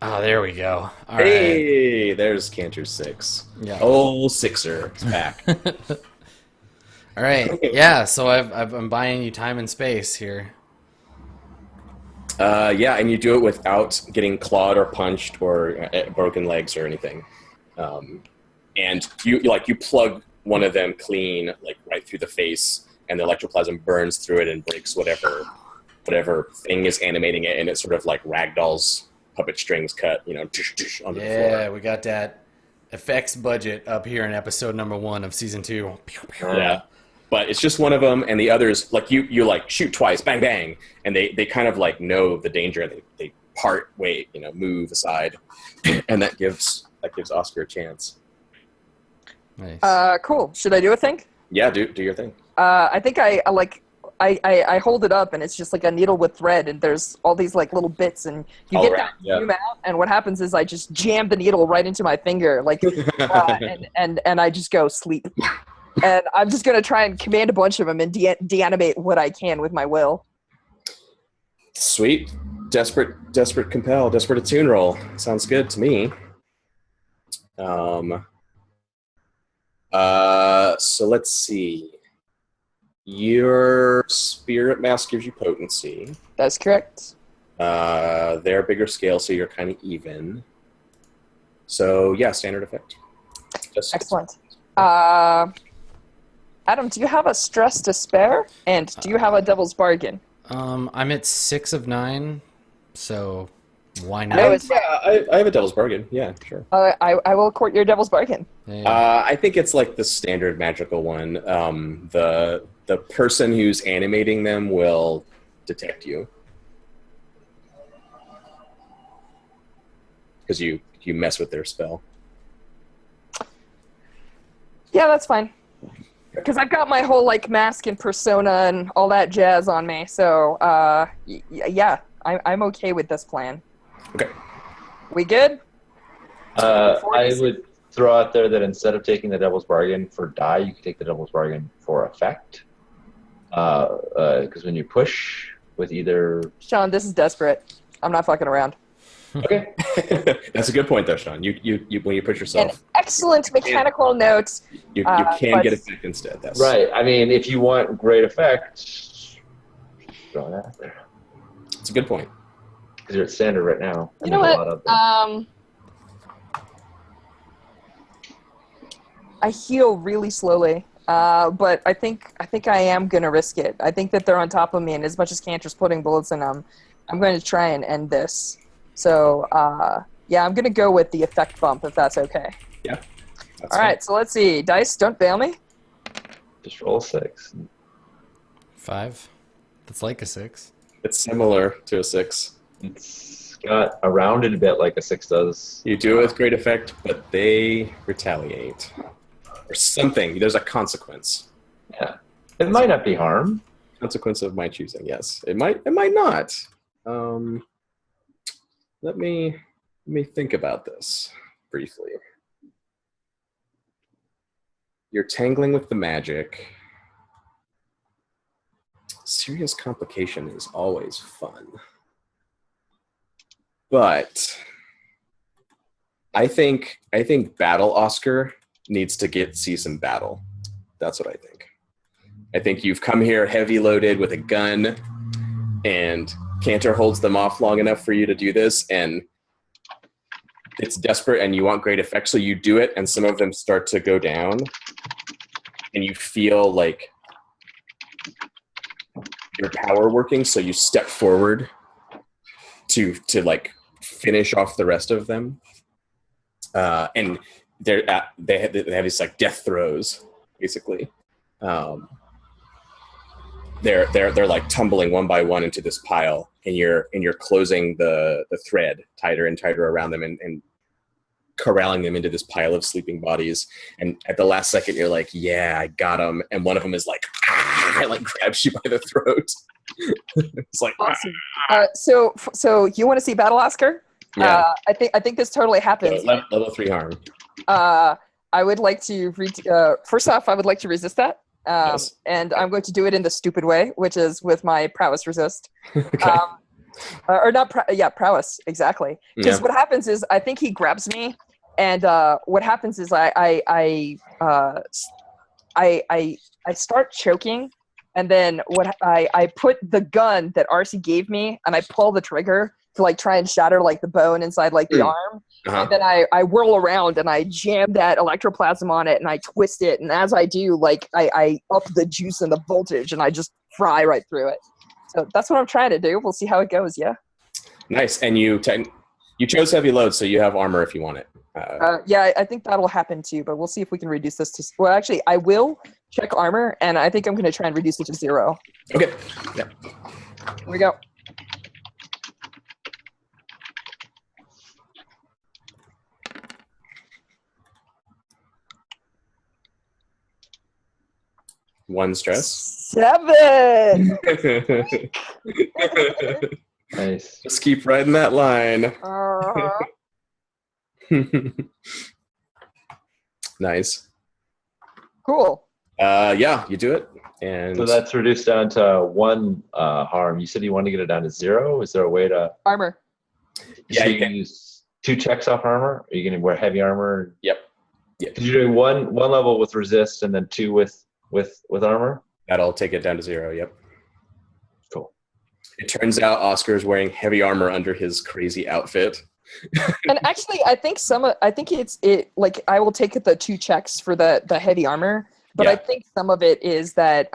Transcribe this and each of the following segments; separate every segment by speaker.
Speaker 1: Oh, there we go. All right.
Speaker 2: Hey, there's Cantor 6.
Speaker 1: Yeah.
Speaker 2: Oh, Sixer. It's back.
Speaker 1: All right. Yeah. So I'm buying you time and space here.
Speaker 2: Yeah, and you do it without getting clawed or punched or broken legs or anything. And you plug one of them clean, like right through the face, and the electroplasm burns through it and breaks whatever thing is animating it, and it sort of like ragdolls puppet strings cut, onto the floor.
Speaker 1: Yeah, we got that effects budget up here in episode number 1 of season 2.
Speaker 2: Yeah. But it's just one of them, and the others, like you like shoot twice, bang bang, and they kind of like know the danger, and they part way, move aside, and that gives Oscar a chance.
Speaker 1: Nice.
Speaker 3: Cool. Should I do a thing?
Speaker 2: Yeah, do your thing.
Speaker 3: I think I hold it up, and it's just like a needle with thread, and there's all these like little bits, and you
Speaker 2: All
Speaker 3: get
Speaker 2: around,
Speaker 3: that
Speaker 2: yeah.
Speaker 3: zoom out, and what happens is I just jam the needle right into my finger, like, and I just go sleep. And I'm just gonna try and command a bunch of them and deanimate what I can with my will.
Speaker 2: Sweet, desperate compel, desperate attune roll. Sounds good to me. So let's see. Your spirit mask gives you potency.
Speaker 3: That's correct.
Speaker 2: They're bigger scale, so you're kind of even. So yeah, standard effect.
Speaker 3: Excellent. Adam, do you have a stress to spare? And do you have a devil's bargain?
Speaker 1: I'm at 6 of 9, so why not?
Speaker 2: I have a devil's bargain. Yeah, sure.
Speaker 3: I will court your devil's bargain.
Speaker 1: Yeah.
Speaker 2: I think it's like the standard magical one. The person who's animating them will detect you because you mess with their spell.
Speaker 3: Yeah, that's fine. Because I've got my whole like mask and persona and all that jazz on me, so yeah, I'm okay with this plan.
Speaker 2: Okay.
Speaker 3: We good?
Speaker 4: I would throw out there that instead of taking the devil's bargain for die, you can take the devil's bargain for effect. Because when you push with either...
Speaker 3: Sean, this is desperate. I'm not fucking around.
Speaker 4: Okay.
Speaker 2: That's a good point, though, Sean. You when you push
Speaker 3: An
Speaker 2: yourself,
Speaker 3: excellent mechanical note.
Speaker 2: you
Speaker 3: but-
Speaker 2: can get effect instead. That's
Speaker 4: Right. I mean, if you want great effect, throw it out there.
Speaker 2: It's a good point.
Speaker 4: Because you're at standard right now.
Speaker 3: You know
Speaker 4: There's a
Speaker 3: what?
Speaker 4: lot out there.
Speaker 3: I heal really slowly, but I think I am gonna risk it. I think that they're on top of me, and as much as Cantor's putting bullets in them, I'm going to try and end this. So yeah, I'm gonna go with the effect bump if that's okay.
Speaker 2: Yeah. That's
Speaker 3: All right, so let's see. Dice, don't bail me.
Speaker 4: Just roll 6.
Speaker 1: 5. That's like a 6.
Speaker 2: It's similar to a 6.
Speaker 4: It's got a rounded bit like a 6 does.
Speaker 2: You do it with great effect, but they retaliate or something. There's a consequence.
Speaker 4: Yeah. It might not be harm.
Speaker 2: Consequence of my choosing. Yes, it might. It might not. Let me think about this briefly. You're tangling with the magic. Serious complication is always fun. But I think Battle Oscar needs to see some battle. That's what I think. I think you've come here heavy loaded with a gun, and Cantor holds them off long enough for you to do this, and it's desperate and you want great effect, so you do it, and some of them start to go down, and you feel like your power working, so you step forward to like finish off the rest of them, and they have these like death throes, basically. They're like tumbling one by one into this pile, and you're closing the thread tighter and tighter around them, and corralling them into this pile of sleeping bodies. And at the last second, you're like, "Yeah, I got them." And one of them is like, "Ah!" like grabs you by the throat. It's like,
Speaker 3: Awesome. So you want to see Battle Oscar?
Speaker 2: Yeah.
Speaker 3: I think this totally happens.
Speaker 2: Level 3 harm.
Speaker 3: I would like to first off, I would like to resist that.
Speaker 2: Yes.
Speaker 3: And I'm going to do it in the stupid way, which is with my prowess resist.
Speaker 2: Okay.
Speaker 3: or not. Prowess. Exactly. Because
Speaker 2: Yeah.
Speaker 3: what happens is, I think he grabs me, and what happens is I start choking, and then I put the gun that RC gave me, and I pull the trigger to like try and shatter like the bone inside like the arm.
Speaker 2: Uh-huh.
Speaker 3: And then I whirl around and I jam that electroplasm on it and I twist it. And as I do, like I up the juice and the voltage and I just fry right through it. So that's what I'm trying to do. We'll see how it goes. Yeah.
Speaker 2: Nice. And you chose heavy load, so you have armor if you want it.
Speaker 3: Yeah, I think that'll happen too, but we'll see if we can reduce this to. Well, actually, I will check armor, and I think I'm going to try and reduce it to 0.
Speaker 2: Okay. Yeah.
Speaker 3: Here we go.
Speaker 2: One stress.
Speaker 3: 7.
Speaker 4: Nice.
Speaker 2: Just keep riding that line. Nice.
Speaker 3: Cool.
Speaker 2: Yeah, you do it. And
Speaker 4: So that's reduced down to 1 harm. You said you wanted to get it down to 0. Is there a way to?
Speaker 3: Armor.
Speaker 2: Yeah,
Speaker 4: So
Speaker 2: you
Speaker 4: you
Speaker 2: can-
Speaker 4: can use 2 checks off armor. Are you going to wear heavy armor?
Speaker 2: Yep.
Speaker 4: Because you're doing one level with resist and then 2 with armor.
Speaker 2: That'll take it down to 0. Yep.
Speaker 4: Cool.
Speaker 2: It turns out Oscar's wearing heavy armor under his crazy outfit.
Speaker 3: And actually, I think like I will take the 2 checks for the heavy armor, but
Speaker 2: Yeah.
Speaker 3: I think some of it is that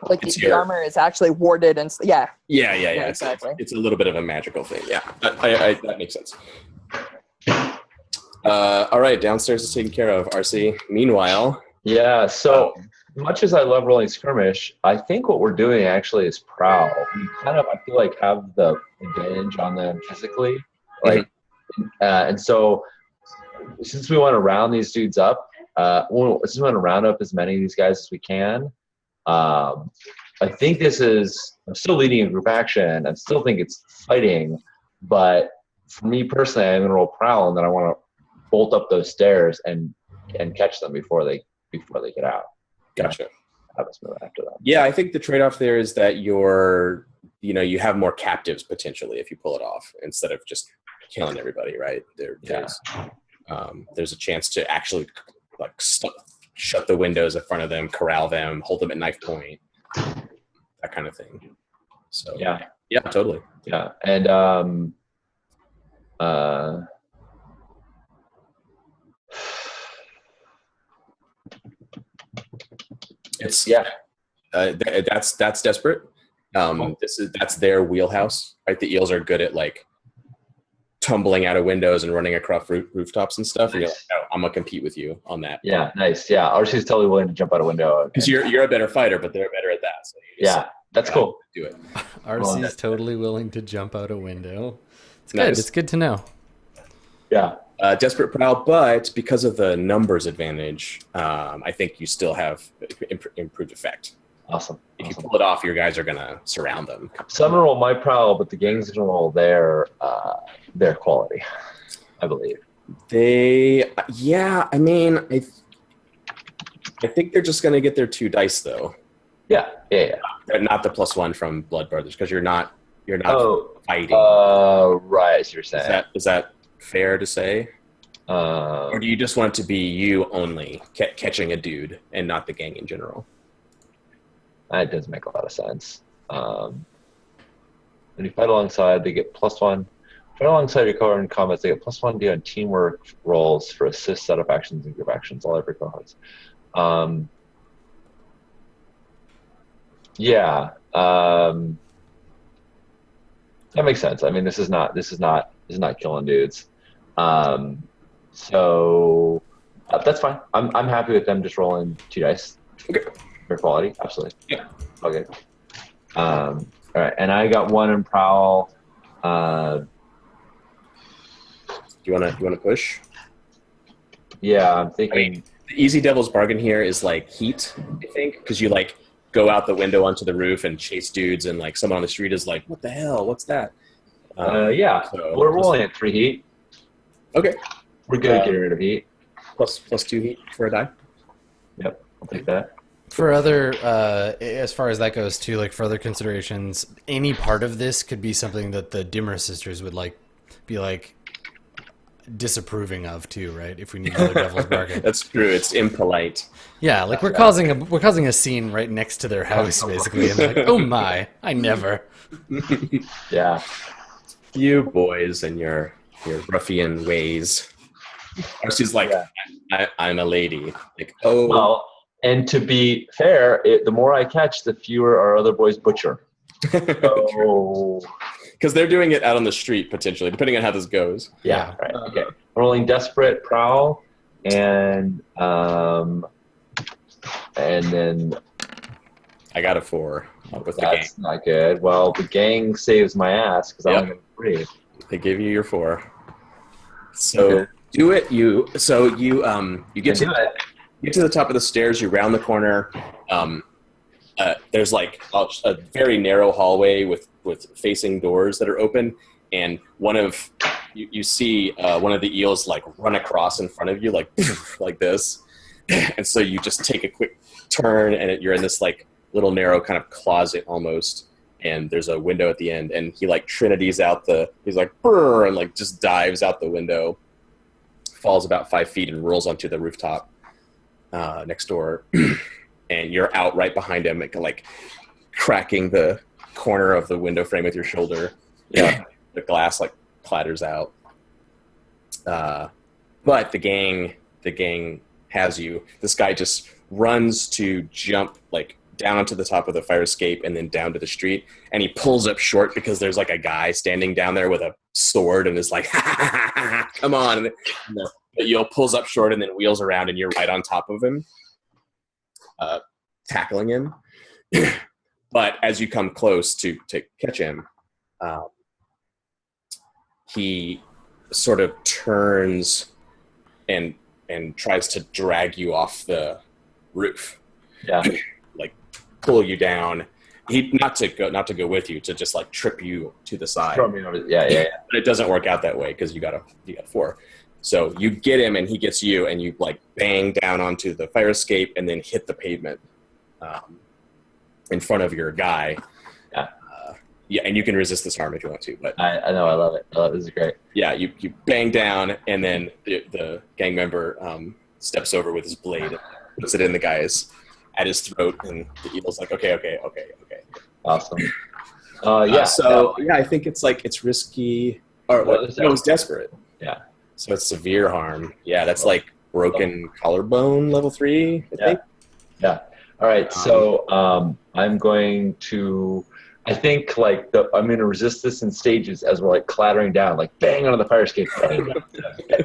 Speaker 3: like
Speaker 2: It's
Speaker 3: the
Speaker 2: your-
Speaker 3: armor is actually warded and yeah.
Speaker 2: Yeah.
Speaker 3: Exactly.
Speaker 2: It's a little bit of a magical thing. Yeah, that makes sense. All right, downstairs is taken care of. RC. Meanwhile,
Speaker 4: Yeah. So much as I love rolling skirmish, I think what we're doing actually is prowl. We kind of, I feel like, have the advantage on them physically. Like, and so since we want to round these dudes up, since we want to round up as many of these guys as we can, I think I'm still leading a group action. I still think it's fighting, but for me personally, I'm going to roll prowl, and then I want to bolt up those stairs and catch them before they get out.
Speaker 2: gotcha.
Speaker 4: Have us move after them.
Speaker 2: Yeah, I think the trade-off there is that you have more captives potentially if you pull it off instead of just killing everybody, right? There's a chance to actually like shut the windows in front of them, corral them, hold them at knife point, that kind of thing. So
Speaker 4: Yeah,
Speaker 2: totally.
Speaker 4: yeah, and
Speaker 2: It's that's desperate. That's their wheelhouse, right? The eels are good at like tumbling out of windows and running across rooftops and stuff. And you're like, oh, I'm gonna compete with you on that.
Speaker 4: yeah, nice. Yeah, RC's totally willing to jump out a window.
Speaker 2: Because you're a better fighter, but they're better at that. So you just,
Speaker 4: Yeah, that's cool.
Speaker 2: do it.
Speaker 1: RC's totally willing to jump out a window. It's good.
Speaker 2: Nice.
Speaker 1: It's good to know.
Speaker 4: Yeah,
Speaker 2: Desperate prowl, but because of the numbers advantage, I think you still have improved effect.
Speaker 4: awesome.
Speaker 2: If you pull it off, your guys are gonna surround them.
Speaker 4: So I'm gonna roll my prowl, but the gang's gonna roll their quality, I believe.
Speaker 2: I mean, I think they're just gonna get their 2 dice though.
Speaker 4: Yeah.
Speaker 2: Not the +1 from Blood Brothers, because you're not fighting.
Speaker 4: Right. As you're saying.
Speaker 2: Is that fair to say?
Speaker 4: Uh,
Speaker 2: Or do you just want it to be you only catching a dude and not the gang in general?
Speaker 4: that does make a lot of sense. When you fight alongside, they get +1. Fight alongside your cohort in combats, they get +1D on teamwork rolls for assist, setup actions, and group actions. All every cohorts. Yeah. That makes sense. I mean, this is not killing dudes. So that's fine. I'm happy with them just rolling 2 dice.
Speaker 2: Okay.
Speaker 4: For quality, absolutely.
Speaker 2: Yeah.
Speaker 4: Okay. All right, and I got 1 in prowl.
Speaker 2: Do you wanna push?
Speaker 4: Yeah, I'm thinking.
Speaker 2: The easy devil's bargain here is like heat, I think, because you like go out the window onto the roof and chase dudes, and like someone on the street is like, "What the hell? What's that?"
Speaker 4: Yeah,
Speaker 2: so
Speaker 4: we're rolling at 3 heat.
Speaker 2: Okay.
Speaker 4: We're good at getting rid of heat.
Speaker 2: Plus 2 heat for a die.
Speaker 4: Yep, I'll take that.
Speaker 1: For other, as far as that goes too, like for other considerations, any part of this could be something that the Dimmer sisters would be disapproving of too, right? If we need another devil's bargain.
Speaker 2: That's true. It's impolite.
Speaker 1: Yeah, like we're causing a scene right next to their house, basically, and they're like, oh my, I never.
Speaker 4: Yeah.
Speaker 2: You boys and your ruffian ways. Or she's like, I'm a lady. Like, oh.
Speaker 4: Well, and to be fair, the more I catch, the fewer our other boys butcher. So,
Speaker 2: because they're doing it out on the street potentially, depending on how this goes.
Speaker 4: yeah. Right. Okay. Rolling desperate prowl, and then
Speaker 2: I got a 4 with the gang.
Speaker 4: that's not good. Well, the gang saves my ass because I'm going to breathe.
Speaker 2: They give you your 4. So
Speaker 4: Okay.
Speaker 2: do it. You get
Speaker 4: Do it.
Speaker 2: get to the top of the stairs. You round the corner. There's like a very narrow hallway with facing doors that are open, and you see one of the eels like run across in front of you like like this, and so you just take a quick turn, and you're in this like little narrow kind of closet almost, and there's a window at the end, and he like trinities out he's like brr, and like just dives out the window, falls about 5 feet and rolls onto the rooftop next door. And you're out right behind him, like cracking the corner of the window frame with your shoulder.
Speaker 4: Yeah.
Speaker 2: The glass like clatters out. But the gang has you. This guy just runs to jump like down onto the top of the fire escape and then down to the street. And he pulls up short because there's like a guy standing down there with a sword and is like, come on. And the eel pulls up short and then wheels around and you're right on top of him. Tackling him. But as you come close to catch him, he sort of turns and tries to drag you off the roof.
Speaker 4: Yeah.
Speaker 2: Like pull you down. He not to go with you, to just like trip you to the side.
Speaker 4: Throw me over. Yeah.
Speaker 2: But it doesn't work out that way because you got 4. So you get him and he gets you, and you like bang down onto the fire escape and then hit the pavement in front of your guy. Yeah, and you can resist this harm if you want to. But
Speaker 4: I know, I love it. This is great.
Speaker 2: yeah, you bang down, and then the gang member steps over with his blade and puts it in the guy's at his throat, and the evil's like, okay.
Speaker 4: Awesome.
Speaker 2: I think it's risky. Or
Speaker 4: What
Speaker 2: it was desperate.
Speaker 4: Yeah.
Speaker 2: So it's severe harm. Yeah, that's like broken collarbone level 3, I think.
Speaker 4: Yeah. All right. So I'm going to. I think I'm going to resist this in stages as we're like clattering down, like bang onto the fire escape. Bang down.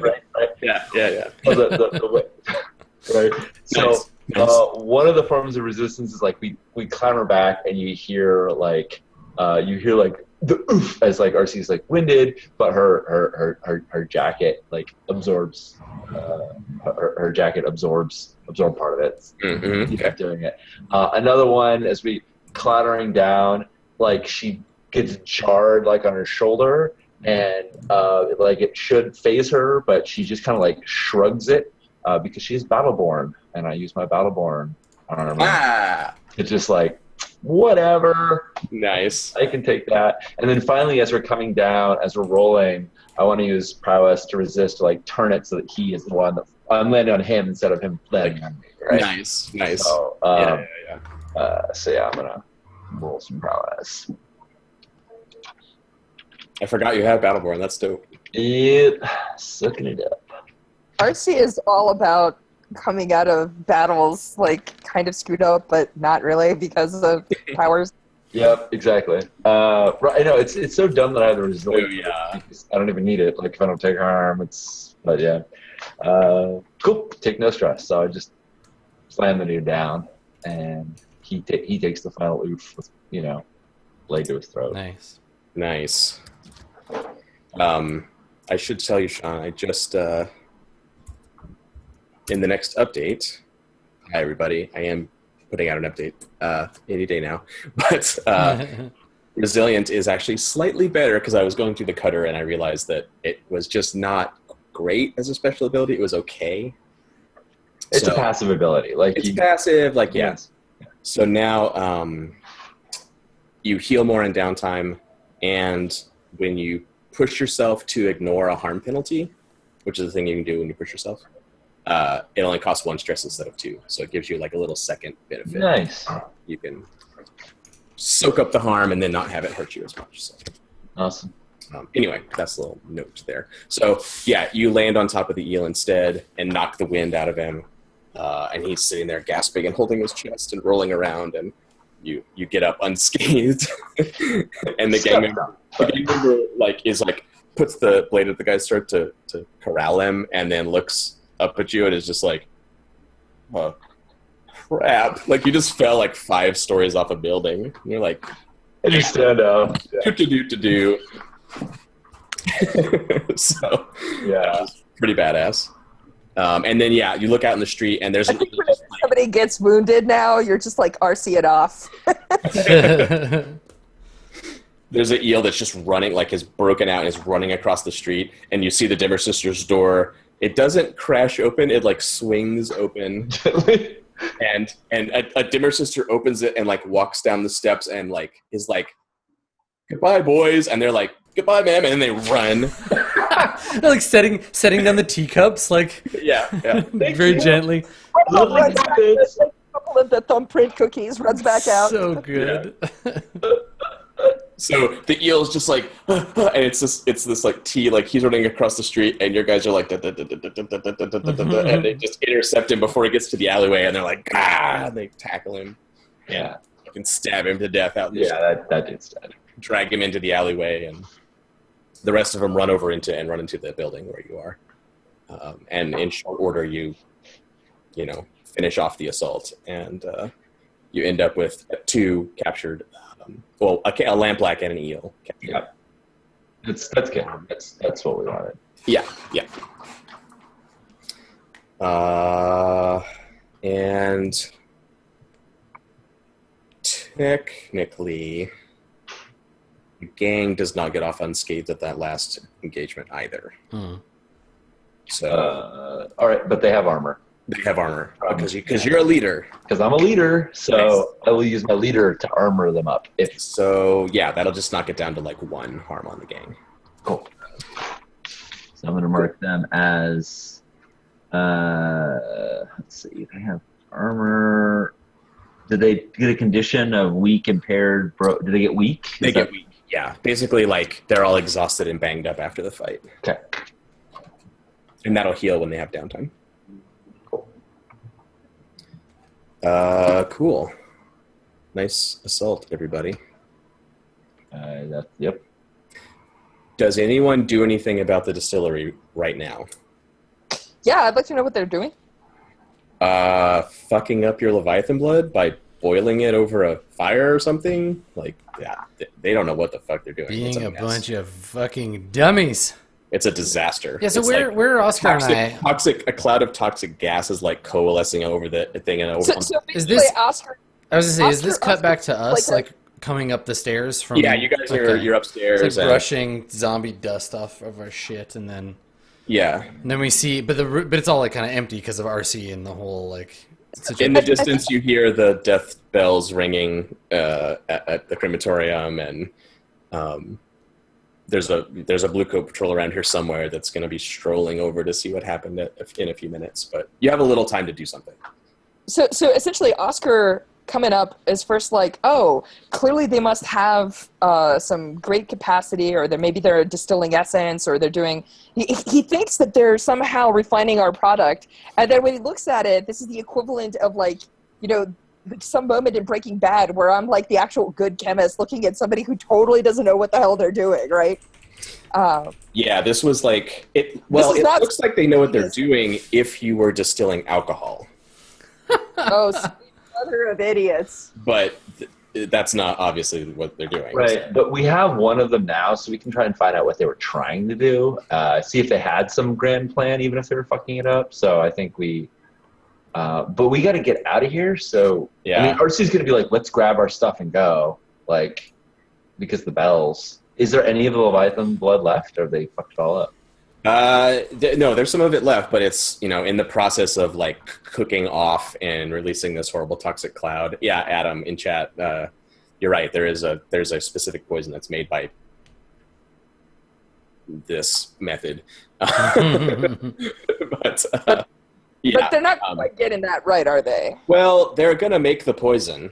Speaker 4: Right.
Speaker 2: Yeah.
Speaker 4: Oh, the way. Right. So
Speaker 2: Nice.
Speaker 4: one of the forms of resistance is like we clamber back, and you hear like the oof as like RC's like winded, but her jacket like absorbs her jacket absorb part of it.
Speaker 2: Mm-hmm.
Speaker 4: Keep doing it. Another one as we clattering down, like she gets jarred like on her shoulder, and like it should phase her, but she just kind of like shrugs it because she's Battleborn, and I use my Battleborn armor. It's just like, whatever.
Speaker 2: Nice.
Speaker 4: I can take that. And then finally, as we're coming down, as we're rolling, I want to use prowess to resist, to like turn it so that he is the one that I'm landing on him instead of him landing on me. Right?
Speaker 2: Nice.
Speaker 4: So,
Speaker 2: Yeah.
Speaker 4: I'm gonna roll some prowess.
Speaker 2: I forgot you had Battleborn. That's dope.
Speaker 4: Yep, sucking it up.
Speaker 3: RC is all about coming out of battles like kind of screwed up, but not really because of powers.
Speaker 4: Yep, exactly. Right. I know it's so dumb that I have the resilience.
Speaker 2: Oh, yeah.
Speaker 4: I don't even need it. Like if I don't take harm, but yeah. Cool. Take no stress. So I just slam the dude down, and he takes the final oof with blade to his throat.
Speaker 2: Nice. I should tell you, Sean, I just in the next update, hi everybody, I am putting out an update any day now, but Resilient is actually slightly better because I was going through the cutter and I realized that it was just not great as a special ability. It was okay.
Speaker 4: It's a passive ability. Like
Speaker 2: it's passive, like
Speaker 4: yes.
Speaker 2: So now you heal more in downtime, and when you push yourself to ignore a harm penalty, which is the thing you can do when you push yourself, it only costs 1 stress instead of 2. So it gives you like a little second benefit.
Speaker 4: Nice.
Speaker 2: You can soak up the harm and then not have it hurt you as much. So.
Speaker 4: Awesome.
Speaker 2: Anyway, that's a little note there. So yeah, you land on top of the eel instead and knock the wind out of him. And he's sitting there gasping and holding his chest and rolling around, and you get up unscathed. And the gang member like is like puts the blade at the guy's throat to corral him, and then looks up at you and is just like, oh crap. Like you just fell like 5 stories off a building. And you're like,
Speaker 4: I just stand up.
Speaker 2: do. So
Speaker 4: Yeah.
Speaker 2: pretty badass. And then you look out in the street and there's
Speaker 3: I think when somebody gets wounded now, you're just like RC it off.
Speaker 2: there's an eel that's just running, like is broken out and is running across the street, and you see the Dimmer Sisters door. It doesn't crash open, it like swings open. and a Dimmer Sister opens it and like walks down the steps and like is like, goodbye boys, and they're like, goodbye ma'am, and then they run.
Speaker 1: They're like setting down the teacups, like
Speaker 2: yeah
Speaker 1: very gently.
Speaker 3: Runs back, a couple of the thumbprint cookies, runs back out.
Speaker 1: So good.
Speaker 2: So the eel is just like, and it's this like tea, like he's running across the street, and your guys are like, and they just intercept him before he gets to the alleyway, and they're like, and they tackle him.
Speaker 4: Yeah.
Speaker 2: You can stab him to death out in the street.
Speaker 4: That dude's dead.
Speaker 2: Drag him into the alleyway, and the rest of them run into the building where you are. And in short order, you finish off the assault, and you end up with 2 captured. A lampblack and an eel.
Speaker 4: Yeah, that's good. That's what we wanted.
Speaker 2: Yeah. And technically, the gang does not get off unscathed at that last engagement either. So,
Speaker 4: all right, but they have armor.
Speaker 2: They have armor because you're a leader.
Speaker 4: Because I'm a leader, so I will use my leader to armor them up.
Speaker 2: That'll just knock it down to like 1 harm on the gang.
Speaker 4: Cool. So I'm going to mark them as. Let's see. They have armor. Did they get a condition of weak, impaired? Did they get weak?
Speaker 2: They get weak. Yeah, basically, like they're all exhausted and banged up after the fight.
Speaker 4: Okay.
Speaker 2: And that'll heal when they have downtime. Cool. Nice assault, everybody.
Speaker 4: Yep.
Speaker 2: Does anyone do anything about the distillery right now?
Speaker 3: Yeah, I'd like to know what they're doing.
Speaker 2: Fucking up your Leviathan blood by boiling it over a fire or something? Like, yeah, they don't know what the fuck they're doing.
Speaker 1: Being a bunch of fucking dummies.
Speaker 2: It's a disaster.
Speaker 1: Yeah, so
Speaker 2: it's
Speaker 1: where are Oscar and I?
Speaker 2: A cloud of toxic gas is like coalescing over the thing and over.
Speaker 3: So
Speaker 1: is this
Speaker 3: Oscar?
Speaker 1: I was gonna say, is this cut
Speaker 3: Oscar,
Speaker 1: back to us, like coming up the stairs from?
Speaker 2: Yeah, you guys you're upstairs,
Speaker 1: it's like
Speaker 2: and
Speaker 1: brushing zombie dust off of our shit, and then we see, but it's all like kind of empty because of RC and the whole like.
Speaker 2: In the distance, you hear the death bells ringing at the crematorium, and there's a blue coat patrol around here somewhere that's going to be strolling over to see what happened in a few minutes. But you have a little time to do something.
Speaker 3: So essentially, Oscar coming up is first like, oh, clearly they must have some great capacity, or maybe they're distilling essence, or they're doing. He thinks that they're somehow refining our product, and then when he looks at it, this is the equivalent of like, some moment in Breaking Bad where I'm like the actual good chemist looking at somebody who totally doesn't know what the hell they're doing, right?
Speaker 2: Yeah, this was like it. Well, it looks like they know what they're doing if you were distilling alcohol.
Speaker 3: Oh, mother of idiots!
Speaker 2: But that's not obviously what they're doing.
Speaker 4: Right,
Speaker 2: so.
Speaker 4: But we have one of them now, so we can try and find out what they were trying to do. See if they had some grand plan, even if they were fucking it up. So I think but we got to get out of here. So
Speaker 2: yeah,
Speaker 4: I mean, RC's going to be like, let's grab our stuff and go, like, because the bells. Is there any of the Leviathan blood left, or they fucked it all up?
Speaker 2: No, there's some of it left, but it's, in the process of like cooking off and releasing this horrible toxic cloud. Yeah, Adam in chat, you're right. There's a specific poison that's made by this method. but yeah.
Speaker 3: But they're not quite getting that right, are they?
Speaker 2: Well, they're gonna make the poison.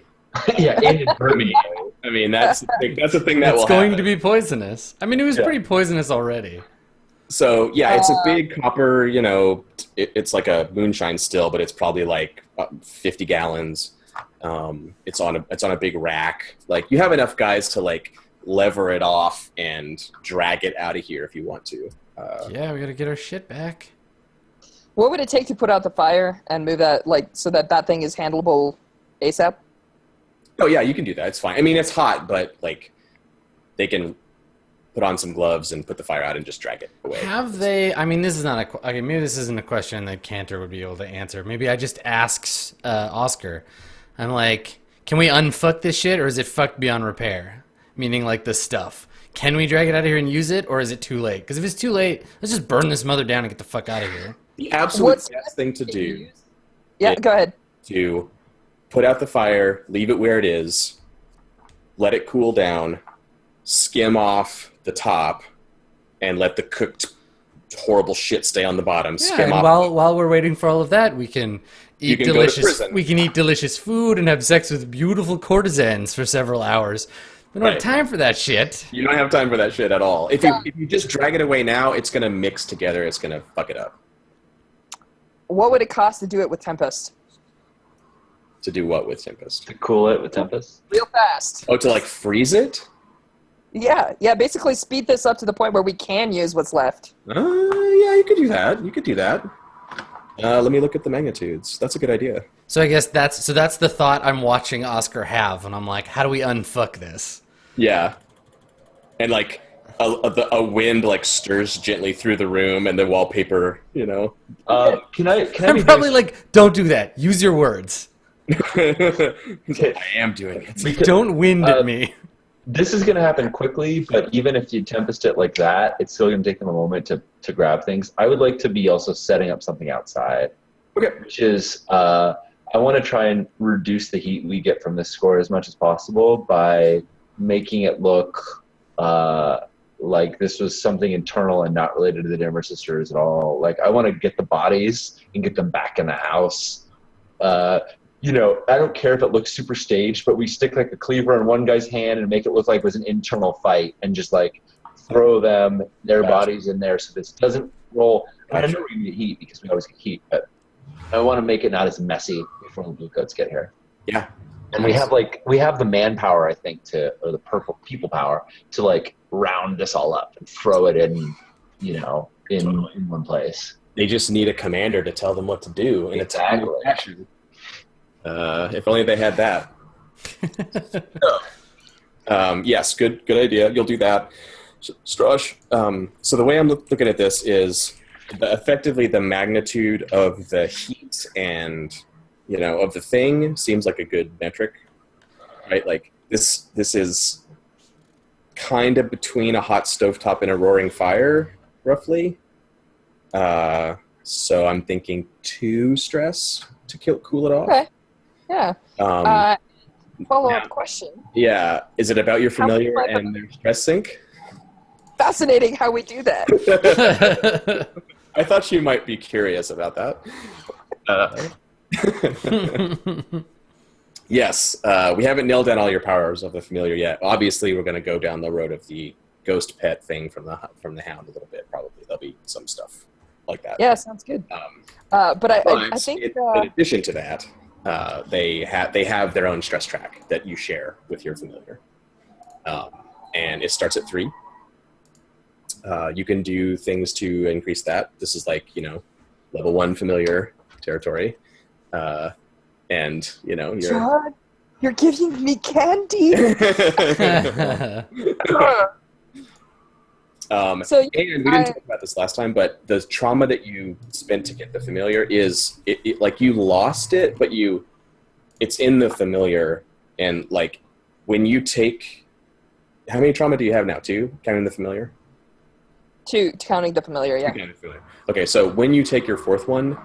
Speaker 4: Yeah, inadvertently.
Speaker 2: I mean, that's the thing that
Speaker 1: It's
Speaker 2: will
Speaker 1: going
Speaker 2: happen.
Speaker 1: to be poisonous. I mean, it was pretty poisonous already.
Speaker 2: So yeah, it's a big copper. It's like a moonshine still, but it's probably like 50 gallons. It's on a big rack. Like, you have enough guys to like lever it off and drag it out of here if you want to.
Speaker 1: Yeah, we gotta get our shit back.
Speaker 3: What would it take to put out the fire and move that, like, so that thing is handleable ASAP?
Speaker 2: Oh yeah, you can do that. It's fine. I mean, it's hot, but like they can put on some gloves and put the fire out and just drag it away.
Speaker 1: Have they? I mean, this is not a. Okay, maybe this isn't a question that Cantor would be able to answer. Maybe I just ask Oscar. I'm like, can we unfuck this shit, or is it fucked beyond repair? Meaning, like, the stuff. Can we drag it out of here and use it, or is it too late? Because if it's too late, let's just burn this mother down and get the fuck out of here.
Speaker 2: The absolute best thing to do.
Speaker 3: Yeah, go ahead.
Speaker 2: To put out the fire, leave it where it is, let it cool down, skim off the top, and let the cooked horrible shit stay on the bottom.
Speaker 1: Yeah,
Speaker 2: Skim
Speaker 1: and
Speaker 2: off.
Speaker 1: while we're waiting for all of that, we can eat
Speaker 2: can go to
Speaker 1: delicious.
Speaker 2: prison.
Speaker 1: We can eat delicious food and have sex with beautiful courtesans for several hours. We don't have time for that shit.
Speaker 2: You don't have time for that shit at all. If you just drag it away now, it's going to mix together. It's going to fuck it up.
Speaker 3: What would it cost to do it with Tempest?
Speaker 2: To do what with Tempest?
Speaker 4: To cool it with Tempest?
Speaker 3: Real fast.
Speaker 2: Oh, to like freeze it?
Speaker 3: Yeah, basically speed this up to the point where we can use what's left.
Speaker 2: Yeah, you could do that. Let me look at the magnitudes. That's a good idea.
Speaker 1: So I guess that's the thought I'm watching Oscar have, and I'm like, how do we unfuck this?
Speaker 2: Yeah. And like a wind like stirs gently through the room, and the wallpaper,
Speaker 4: Can I
Speaker 1: I'm
Speaker 4: be
Speaker 1: probably like, don't do that. Use your words.
Speaker 2: I am doing it.
Speaker 1: Don't wind at me.
Speaker 4: This is going to happen quickly, but even if you tempest it like that, it's still going to take them a moment to grab things. I would like to be also setting up something outside, which is I want to try and reduce the heat we get from this score as much as possible by making it look like this was something internal and not related to the Dimmer sisters at all. Like, I want to get the bodies and get them back in the house. I don't care if it looks super staged, but we stick like a cleaver in one guy's hand and make it look like it was an internal fight and just like throw their bodies in there so this doesn't roll. I know we need heat because we always get heat, but I want to make it not as messy before the blue coats get here.
Speaker 2: Yeah.
Speaker 4: And we have the manpower, I think, or the purple people power to like round this all up and throw it in, in one place.
Speaker 2: They just need a commander to tell them what to do. And
Speaker 4: Exactly.
Speaker 2: If only they had that. Yes, good idea. You'll do that. Strush. So the way I'm looking at this is effectively the magnitude of the heat and, of the thing seems like a good metric, right? Like this is kind of between a hot stovetop and a roaring fire, roughly. So I'm thinking 2 stress to cool it off.
Speaker 3: Okay. Yeah. Follow-up question.
Speaker 2: Yeah. Is it about your familiar and their stress sink?
Speaker 3: Fascinating how we do that.
Speaker 2: I thought you might be curious about that. Yes. We haven't nailed down all your powers of the familiar yet. Obviously, we're going to go down the road of the ghost pet thing from the hound a little bit. Probably there'll be some stuff like that.
Speaker 3: Yeah, sounds good. But I think
Speaker 2: in addition to that, they have their own stress track that you share with your familiar, and it starts at 3. You can do things to increase that. This is like level 1 familiar territory, and
Speaker 3: you're giving me candy.
Speaker 2: And we didn't talk about this last time, but the trauma that you spent to get the familiar is it like you lost it, but it's in the familiar. And like when you take, how many trauma do you have now? 2, counting the familiar?
Speaker 3: Two, counting the familiar, yeah.
Speaker 2: Okay, so when you take your fourth one,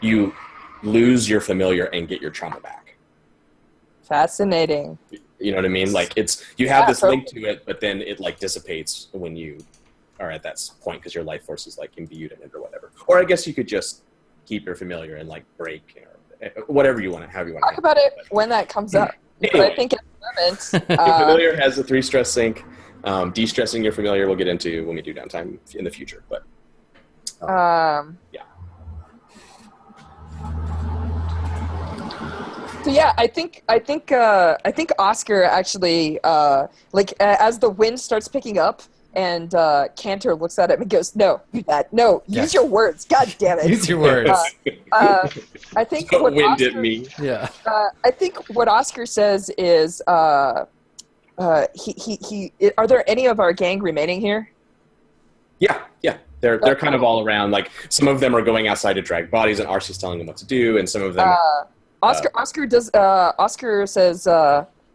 Speaker 2: you lose your familiar and get your trauma back.
Speaker 3: Fascinating.
Speaker 2: You know what I mean? Like you have this
Speaker 3: totally.
Speaker 2: link to it, but then it like dissipates when you are at that point because your life force is like imbued in it or whatever. Or I guess you could just keep your familiar and like break or whatever you want to have.
Speaker 3: Talk about it when that comes up. But I think at the moment,
Speaker 2: your familiar has a 3-stress sink. De-stressing your familiar we'll get into when we do downtime in the future. But yeah.
Speaker 3: So yeah, I think Oscar actually as the wind starts picking up and Cantor looks at him and goes, "No, do that. No, use your words. God damn it.
Speaker 1: Use your words."
Speaker 3: I think
Speaker 2: Don't
Speaker 3: what
Speaker 2: wind
Speaker 3: Oscar,
Speaker 2: at me.
Speaker 1: Yeah.
Speaker 3: I think what Oscar says is, are there any of our gang remaining here?
Speaker 2: Yeah. They're kind of all around. Like some of them are going outside to drag bodies, and Arcee's telling them what to do, and some of them.
Speaker 3: Oscar says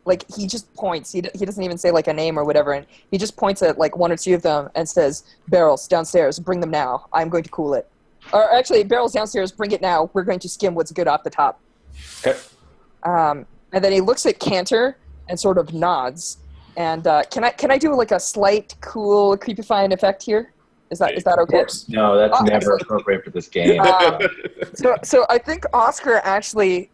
Speaker 3: like he just points. He doesn't even say like a name or whatever, and he just points at like one or two of them and says, "Barrels downstairs. Bring them now. I'm going to cool it." Or actually, barrels downstairs. Bring it now. We're going to skim what's good off the top.
Speaker 2: Okay.
Speaker 3: And then he looks at Cantor and sort of nods. And can I do like a slight cool creepifying effect here? Is that okay?
Speaker 4: No, that's never appropriate for this game.
Speaker 3: So I think Oscar actually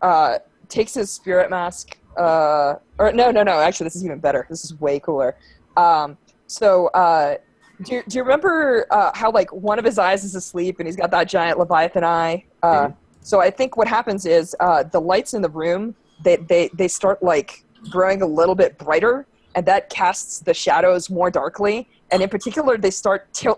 Speaker 3: takes his spirit mask. Or no. Actually, this is even better. This is way cooler. Do you remember how like one of his eyes is asleep and he's got that giant Leviathan eye? So I think what happens is the lights in the room they start like growing a little bit brighter, and that casts the shadows more darkly. And in particular,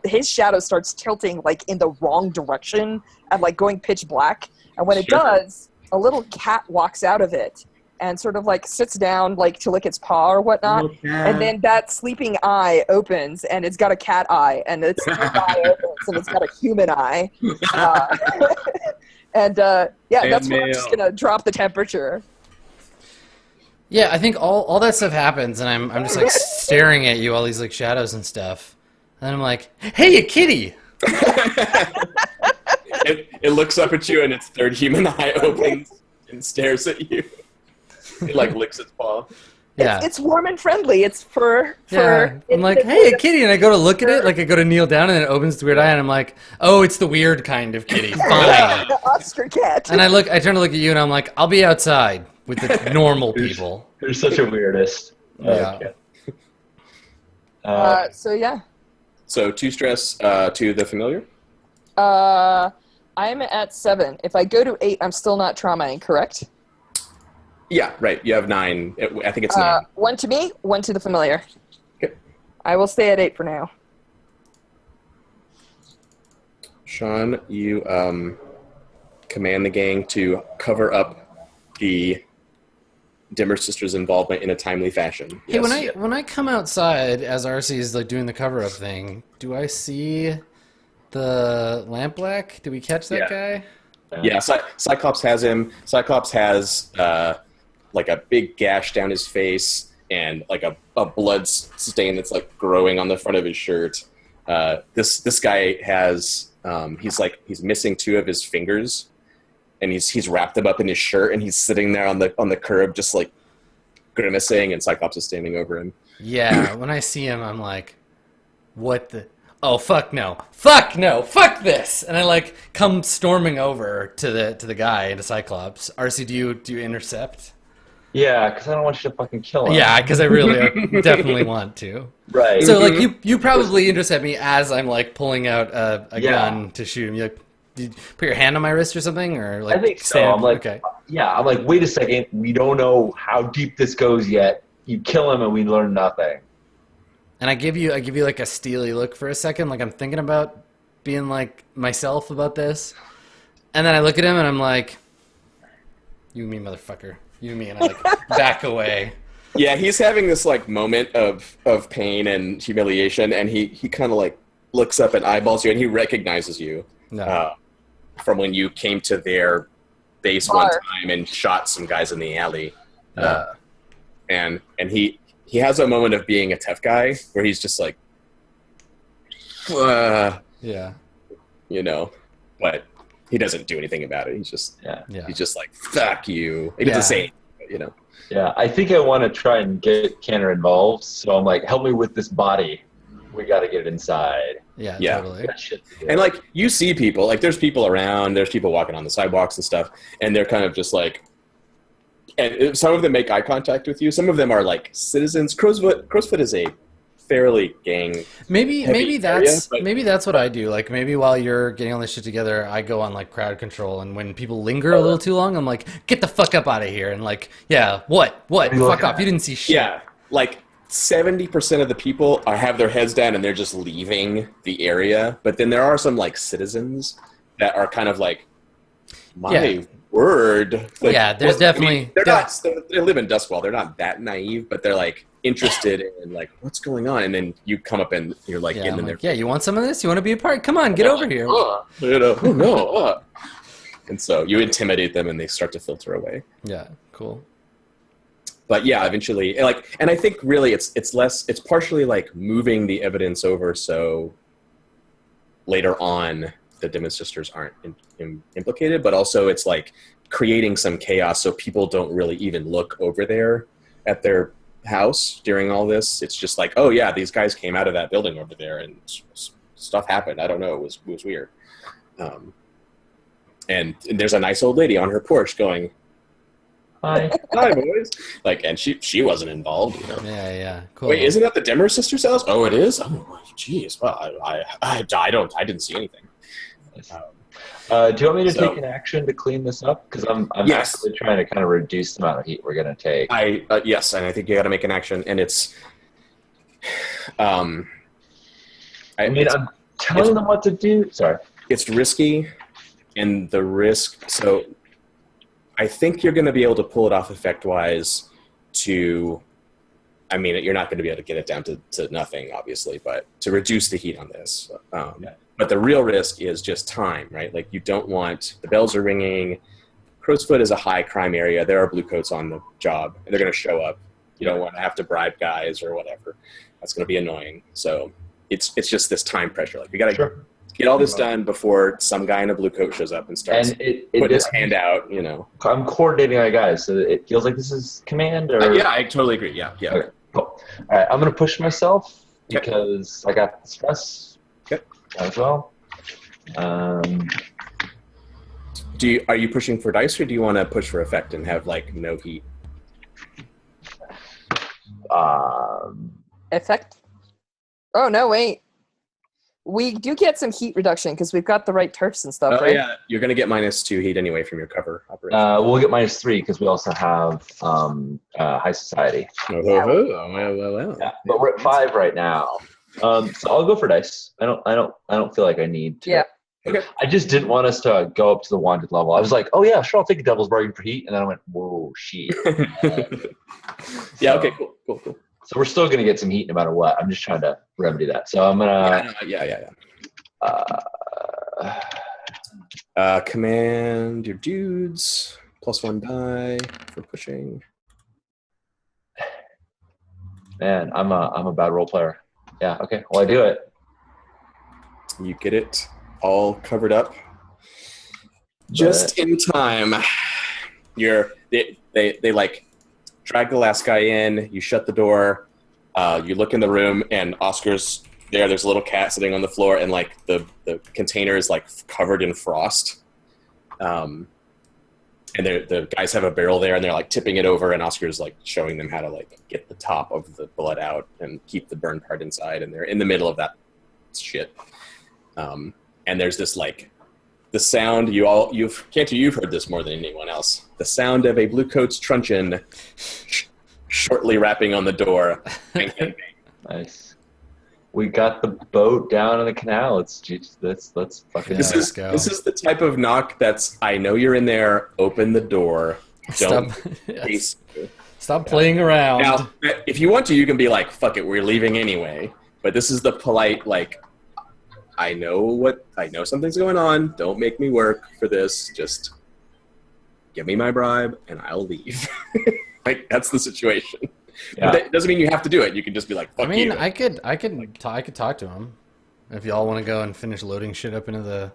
Speaker 3: his shadow starts tilting like in the wrong direction and like going pitch black. And when it does, a little cat walks out of it and sort of like sits down like to lick its paw or whatnot. And then that sleeping eye opens and it's got a cat eye, and its eye opens and it's got a human eye. That's where I'm just gonna drop the temperature.
Speaker 1: Yeah, I think all that stuff happens, and I'm just like staring at you, all these like shadows and stuff, and I'm like, "Hey, a kitty!"
Speaker 2: It looks up at you, and its third human eye opens and stares at you. It like licks its paw.
Speaker 1: Yeah,
Speaker 3: it's warm and friendly. It's fur.
Speaker 1: I'm like, "Hey, a kitty!" And I go to look at it, like I go to kneel down, and it opens the weird eye, and I'm like, "Oh, it's the weird kind of kitty." Fine.
Speaker 3: The Oscar cat.
Speaker 1: And I turn to look at you, and I'm like, "I'll be outside with the normal people."
Speaker 4: You're such a weirdest.
Speaker 1: Yeah.
Speaker 4: Okay.
Speaker 2: So 2-stress to the familiar?
Speaker 3: I'm at 7. If I go to 8, I'm still not traumaing, correct?
Speaker 2: Yeah, right. You have 9. I think it's 9.
Speaker 3: 1 to me, 1 to the familiar.
Speaker 2: Okay.
Speaker 3: I will stay at 8 for now.
Speaker 2: Sean, you command the gang to cover up the Dimmer sisters' involvement in a timely fashion.
Speaker 1: Hey, when I come outside as RC is like doing the cover up thing, do I see the lampblack? Do we catch that guy?
Speaker 2: Yeah, Cyclops has him. Cyclops has like a big gash down his face and like a blood stain that's like growing on the front of his shirt. This guy has he's missing 2 of his fingers. And he's wrapped them up in his shirt, and he's sitting there on the curb, just like grimacing. And Cyclops is standing over him.
Speaker 1: Yeah, when I see him, I'm like, "What the? Oh fuck no! Fuck no! Fuck this!" And I like come storming over to the guy, to Cyclops. RC, do you intercept?
Speaker 4: Yeah, because I don't want you to fucking kill him.
Speaker 1: Yeah, because I really definitely want to.
Speaker 4: Right.
Speaker 1: So like you probably intercept me as I'm like pulling out a gun to shoot him. You like, did you put your hand on my wrist or something, or like?
Speaker 4: I think so. I'm like,
Speaker 1: okay.
Speaker 4: Yeah, I'm like, wait a second. We don't know how deep this goes yet. You kill him, and we learn nothing.
Speaker 1: And I give you like a steely look for a second, like I'm thinking about being like myself about this, and then I look at him and I'm like, "You and me, motherfucker. You and me," and I like back away.
Speaker 2: Yeah, he's having this like moment of pain and humiliation, and he kind of like looks up and eyeballs you, and he recognizes you.
Speaker 1: No.
Speaker 2: From when you came to their base one time and shot some guys in the alley. And he has a moment of being a tough guy where he's just like,
Speaker 1: Yeah.
Speaker 2: you know, but he doesn't do anything about it. He's just like, fuck you. He doesn't say anything, you know.
Speaker 4: Yeah, I think I want to try and get Cantor involved. So I'm like, help me with this body. We got to get it inside.
Speaker 1: Yeah, totally.
Speaker 2: And like, you see people, like there's people around, there's people walking on the sidewalks and stuff, and they're kind of just like, and some of them make eye contact with you. Some of them are like citizens. Crowsfoot is a fairly gang.
Speaker 1: Maybe that's what I do. Like maybe while you're getting all this shit together, I go on like crowd control, and when people linger a little too long, I'm like, get the fuck up out of here, and like, what, fuck off, you didn't see shit.
Speaker 2: Yeah, like 70% of the people have their heads down and they're just leaving the area. But then there are some like citizens that are kind of like, word. Like,
Speaker 1: there's definitely.
Speaker 2: I mean, they live in Duskwall. They're not that naive, but they're like interested in like what's going on. And then you come up and you're like getting in there.
Speaker 1: Yeah, you want some of this? You want to be a part? Come on, get over here.
Speaker 2: And so you intimidate them, and they start to filter away.
Speaker 1: Yeah, cool.
Speaker 2: But yeah, eventually, like, and I think really it's partially like moving the evidence over so later on the Dimon sisters aren't implicated, but also it's like creating some chaos so people don't really even look over there at their house during all this. It's just like, oh yeah, these guys came out of that building over there and stuff happened. I don't know. It was weird. And there's a nice old lady on her porch going, hi boys. Like, and she wasn't involved, you know.
Speaker 1: Yeah, cool.
Speaker 2: Wait, isn't that the Dimmer sisters' house? Oh, it is. Oh, jeez. Well, I didn't see anything.
Speaker 4: Do you want me to take an action to clean this up? Because I'm actually trying to kind of reduce the amount of heat we're going to take.
Speaker 2: Yes, and I think you got to make an action, and it's. I'm telling them what to do. Sorry, it's risky, and the risk. So, I think you're going to be able to pull it off effect-wise. You're not going to be able to get it down to nothing, obviously, but to reduce the heat on this. But the real risk is just time, right? Like, you don't want, the bells are ringing. Crowsfoot is a high crime area. There are bluecoats on the job, and they're going to show up. You don't want to have to bribe guys or whatever. That's going to be annoying. So it's just this time pressure. Like, we got to get all this done before some guy in a blue coat shows up and starts putting his hand out, you know.
Speaker 4: I'm coordinating my guys, so it feels like this is command or...
Speaker 2: yeah, I totally agree. Yeah.
Speaker 4: Okay, cool. All right, I'm going to push myself because I got the stress. As well.
Speaker 2: Are you pushing for dice, or do you want to push for effect and have like no heat?
Speaker 3: Effect? Oh no, wait. We do get some heat reduction because we've got the right turfs and stuff, right?
Speaker 2: Yeah, you're going to get -2 heat anyway from your cover operation.
Speaker 4: We'll get -3 because we also have high society.
Speaker 2: Well.
Speaker 4: Yeah, but we're at 5 right now. So I'll go for dice. I don't feel like I need to.
Speaker 3: Yeah.
Speaker 2: Okay.
Speaker 4: I just didn't want us to go up to the wanted level. I was like, oh yeah, sure, I'll take a devil's bargain for heat, and then I went, whoa, shit.
Speaker 2: Yeah. Okay. Cool.
Speaker 4: So we're still gonna get some heat no matter what. I'm just trying to remedy that. So I'm gonna.
Speaker 2: Yeah. Command your dudes +1 die for pushing.
Speaker 4: Man, I'm a bad role player. Yeah, okay. Well, I do it.
Speaker 2: You get it all covered up just in time. They like drag the last guy in. You shut the door. You look in the room, and Oscar's there. There's a little cat sitting on the floor, and like the container is like covered in frost. And the guys have a barrel there, and they're like tipping it over, and Oscar's like showing them how to like get the top of the blood out and keep the burn part inside, and they're in the middle of that shit. And there's this like the sound you've heard this more than anyone else. The sound of a bluecoat's truncheon shortly rapping on the door. Bang, bang, bang.
Speaker 4: Nice. We got the boat down in the canal. Let's fucking.
Speaker 2: This is the type of knock that's. I know you're in there. Open the door. Don't.
Speaker 1: Stop playing around.
Speaker 2: Now, if you want to, you can be like, "Fuck it, we're leaving anyway." But this is the polite, like, I know something's going on. Don't make me work for this. Just give me my bribe, and I'll leave. Like, that's the situation. Yeah. But that doesn't mean you have to do it. You can just be like, "Fuck you."
Speaker 1: I could talk to him. If y'all want to go and finish loading shit up into the...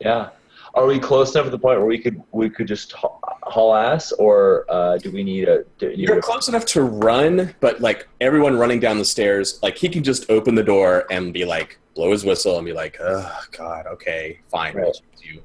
Speaker 4: Yeah. Are we close enough to the point where we could just haul ass, or do we need a?
Speaker 2: You're close enough to run, but like everyone running down the stairs, like he can just open the door and be like, blow his whistle and be like, oh God, okay, fine.
Speaker 4: Right.
Speaker 2: You.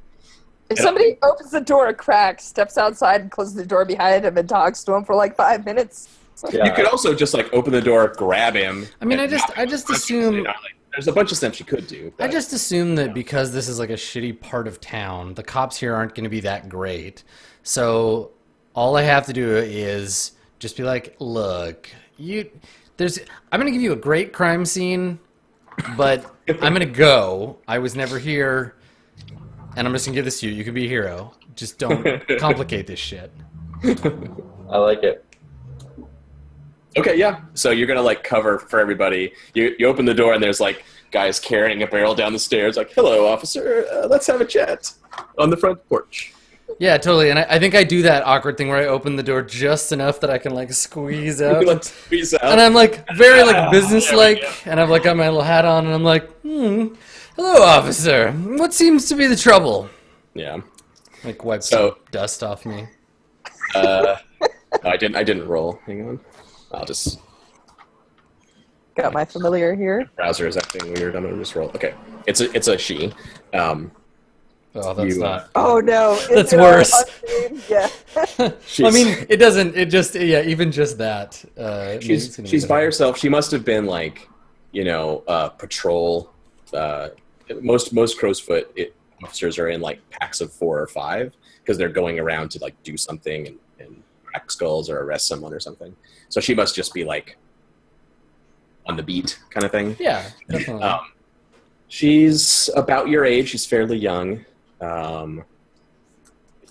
Speaker 3: If somebody opens the door a crack, steps outside and closes the door behind him and talks to him for like 5 minutes.
Speaker 4: Yeah.
Speaker 2: You could also just like open the door, grab him.
Speaker 1: I mean, I
Speaker 2: and
Speaker 1: just assume...
Speaker 2: there's a bunch of steps you could do.
Speaker 1: I
Speaker 2: But,
Speaker 1: just assume that because this is like a shitty part of town, the cops here aren't going to be that great. So all I have to do is just be like, look, I'm going to give you a great crime scene, but I'm going to go. I was never here, and I'm just going to give this to you. You can be a hero. Just don't complicate this shit.
Speaker 4: I like it.
Speaker 2: okay, yeah. So you're gonna like cover for everybody. You open the door and there's like guys carrying a barrel down the stairs. Like, hello, officer. Let's have a chat on the front porch.
Speaker 1: Yeah, totally. And I think I do that awkward thing where I open the door just enough that I can like squeeze out.
Speaker 2: Let's squeeze out.
Speaker 1: And I'm like very like businesslike, and I've like got my little hat on, and I'm like, hello, officer. What seems to be the trouble?
Speaker 2: Yeah.
Speaker 1: Like wipe
Speaker 2: So-
Speaker 1: some dust off me.
Speaker 2: I didn't roll. Hang on. I'll just
Speaker 3: Got my familiar here.
Speaker 2: browser is acting weird. I'm gonna just roll. Okay. It's a she.
Speaker 1: Oh, that's
Speaker 2: You,
Speaker 1: not.
Speaker 3: Oh no,
Speaker 1: That's
Speaker 3: it
Speaker 1: worse.
Speaker 3: unnamed? Yeah.
Speaker 1: I mean, it doesn't. It just even just that.
Speaker 2: she's by herself. She must have been like, patrol. Most Crowsfoot officers are in like packs of 4 or 5 because they're going around to like do something and crack skulls or arrest someone or something. So she must just be like on the beat kind of thing.
Speaker 1: Yeah, definitely.
Speaker 2: She's about your age. She's fairly young.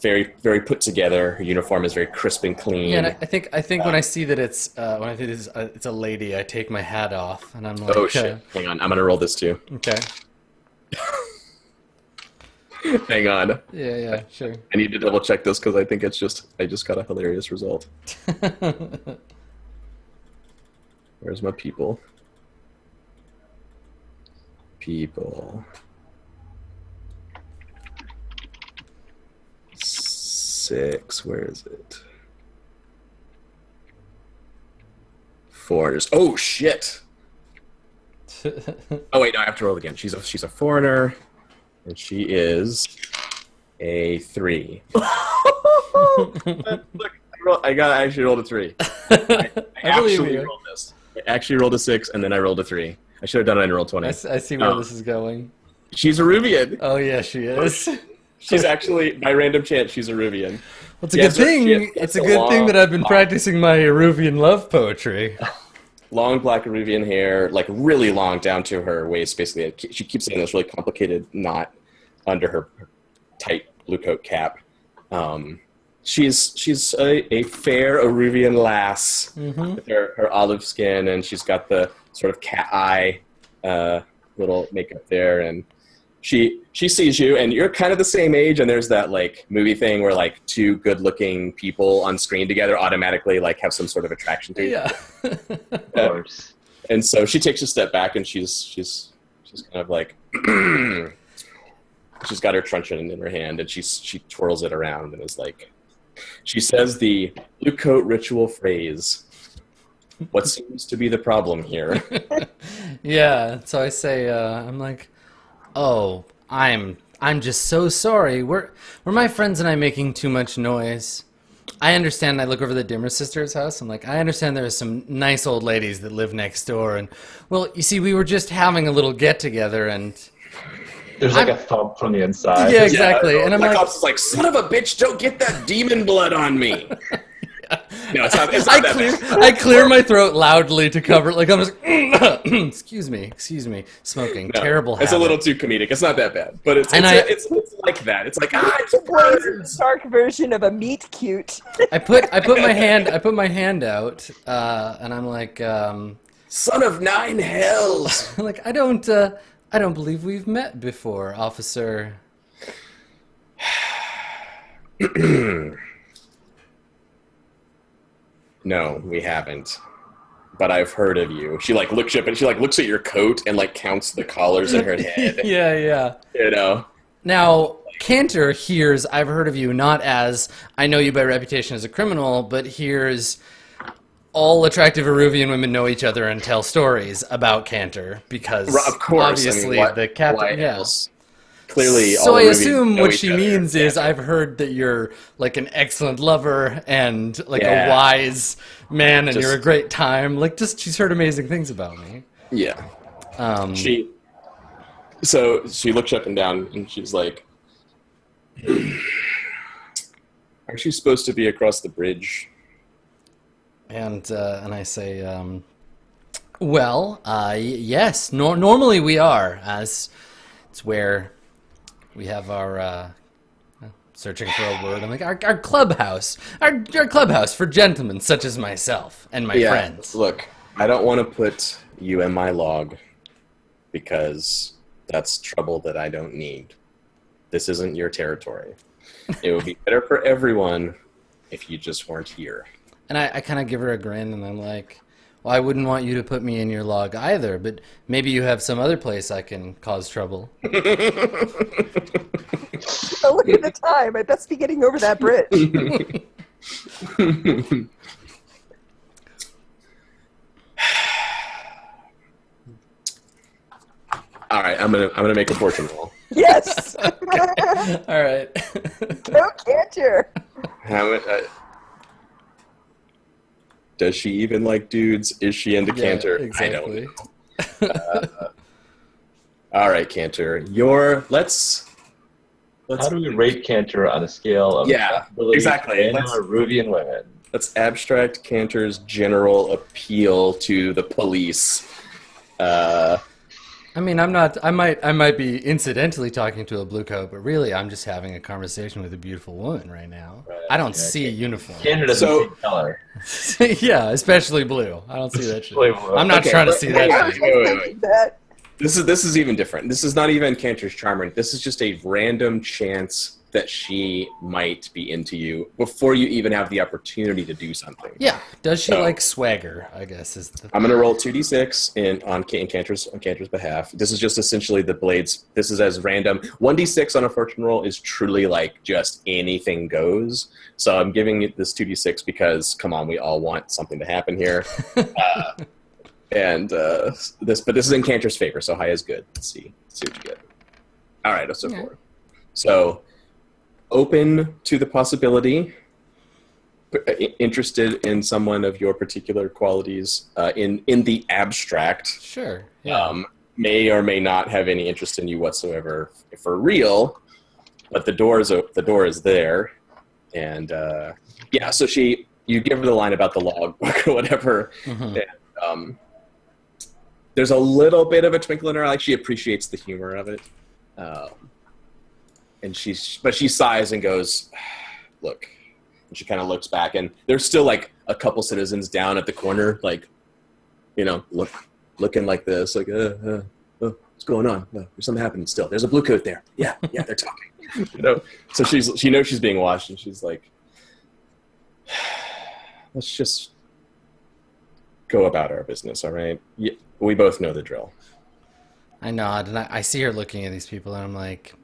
Speaker 2: Very, very put together. Her uniform is very crisp and clean.
Speaker 1: Yeah, and I think when I see that it's it's a lady, I take my hat off and I'm like,
Speaker 2: Oh shit! Hang on, I'm gonna roll this too.
Speaker 1: Okay.
Speaker 2: Hang on,
Speaker 1: Yeah, sure.
Speaker 2: I need to double check this because I think I just got a hilarious result. Where's my people? People. 6. Where is it? 4. Oh shit! Oh wait, no, I have to roll again. She's a foreigner, and she is a 3. Look, I actually rolled a 3. I actually rolled this. I actually rolled a 6, and then I rolled a 3. I should have done it in roll 20.
Speaker 1: I see where this is going.
Speaker 2: She's a Ruvian.
Speaker 1: Oh yeah, she is.
Speaker 2: She's actually, by random chance, she's a Ruvian.
Speaker 1: Well, it's a good thing. It's a good thing that I've been practicing my Eruvian love poetry.
Speaker 2: Long black Ruvian hair, like really long down to her waist, basically. She keeps saying this really complicated knot under her tight blue coat cap. She's a fair Eruvian lass with her olive skin, and she's got the sort of cat eye little makeup there, and she sees you, and you're kind of the same age, and there's that like movie thing where like 2 good-looking people on screen together automatically like have some sort of attraction to you.
Speaker 1: Yeah.
Speaker 4: Of course.
Speaker 2: And so she takes a step back, and she's kind of like she's got her truncheon in her hand, and she twirls it around and is like, she says the blue coat ritual phrase. What seems to be the problem here?
Speaker 1: Yeah. So I say, I'm like, oh, I'm just so sorry. Were my friends and I making too much noise? I understand. I look over the Dimmer sisters' house. I'm like, I understand there's some nice old ladies that live next door, and well, you see, we were just having a little get together, and
Speaker 4: There's like a thump from the inside.
Speaker 1: yeah, exactly.
Speaker 2: Yeah,
Speaker 1: and I'm
Speaker 2: Black
Speaker 1: like,
Speaker 2: Ops is like, son of a bitch, don't get that demon blood on me. No, it's not that bad.
Speaker 1: I clear my throat loudly to cover. Like I'm just, excuse me, smoking.
Speaker 2: No,
Speaker 1: Terrible habit.
Speaker 2: It's a little too comedic. It's not that bad, but it's like that. It's like it's
Speaker 3: It's a dark version of a meat cute.
Speaker 1: I put my hand out, and I'm like,
Speaker 2: son of 9 hells.
Speaker 1: like I don't believe we've met before, officer.
Speaker 2: No, we haven't. but I've heard of you. She like looks up and she like looks at your coat and like counts the collars in her head.
Speaker 1: Yeah.
Speaker 2: You know.
Speaker 1: Now, Cantor hears, I've heard of you, not as, I know you by reputation as a criminal, but hears all attractive Eruvian women know each other and tell stories about Cantor, because
Speaker 2: Of course,
Speaker 1: obviously
Speaker 2: I mean,
Speaker 1: the captain...
Speaker 2: why
Speaker 1: Yeah.
Speaker 2: else? Clearly,
Speaker 1: So
Speaker 2: all
Speaker 1: I
Speaker 2: Eruvians
Speaker 1: assume
Speaker 2: know
Speaker 1: what
Speaker 2: each
Speaker 1: she
Speaker 2: other.
Speaker 1: means is I've heard that you're like an excellent lover and like a wise man and you're a great time. Like, just she's heard amazing things about me.
Speaker 2: Yeah. She looks up and down and she's like, aren't you supposed to be across the bridge?
Speaker 1: And I say, yes. Normally we are, as it's where we have our searching for a word. I'm like our clubhouse, our clubhouse for gentlemen such as myself and my friends.
Speaker 2: Look, I don't want to put you in my log because that's trouble that I don't need. This isn't your territory. It would be better for everyone if you just weren't here.
Speaker 1: And I kind of give her a grin, and I'm like, well, I wouldn't want you to put me in your log either, but maybe you have some other place I can cause trouble.
Speaker 3: Oh, look at the time. I best be getting over that bridge.
Speaker 2: All right, I'm gonna make a fortune roll.
Speaker 3: Yes.
Speaker 1: All right.
Speaker 3: Go Cantor.
Speaker 2: Does she even like dudes? Is she into Cantor?
Speaker 1: Exactly.
Speaker 2: I don't know. All right, Cantor. Let's.
Speaker 4: How do we rate Cantor on a scale of
Speaker 2: exactly.
Speaker 4: and Eruvian women?
Speaker 2: Let's abstract Cantor's general appeal to the police.
Speaker 1: I mean, I might be incidentally talking to a blue coat, but really I'm just having a conversation with a beautiful woman right now.
Speaker 4: Right.
Speaker 1: I don't see uniform.
Speaker 4: Cantor doesn't see color.
Speaker 1: Yeah, especially blue. I don't see that shit.
Speaker 4: Especially blue.
Speaker 1: I'm not trying to see that shit.
Speaker 2: Wait.
Speaker 3: That.
Speaker 2: This is even different. This is not even Cantor's charmer. This is just a random chance that she might be into you before you even have the opportunity to do something.
Speaker 1: Yeah. Does she
Speaker 2: So-
Speaker 1: like swagger, I guess is the
Speaker 2: I'm going to roll 2d6 on Cantor's behalf. This is just essentially the blades. This is as random. 1d6 on a fortune roll is truly like just anything goes. So I'm giving it this 2d6 because, come on, we all want something to happen here. This is in Cantor's favor, so high is good. Let's see what you get. All right, so 4. So open to the possibility, interested in someone of your particular qualities in the abstract.
Speaker 1: Sure. Yeah.
Speaker 2: May or may not have any interest in you whatsoever for real, but the door is there, and so you give her the line about the logbook or whatever.
Speaker 1: Mm-hmm.
Speaker 2: And, there's a little bit of a twinkle in her eye. Like she appreciates the humor of it, and she sighs and goes, "Look." And she kind of looks back, and there's still like a couple citizens down at the corner, like, looking like this, like, what's going on? There's something happening still. There's a blue coat there. Yeah, they're talking. So she knows she's being watched, and she's like, let's just go about our business, all right? Yeah, we both know the drill.
Speaker 1: I nod, and I see her looking at these people, and I'm like,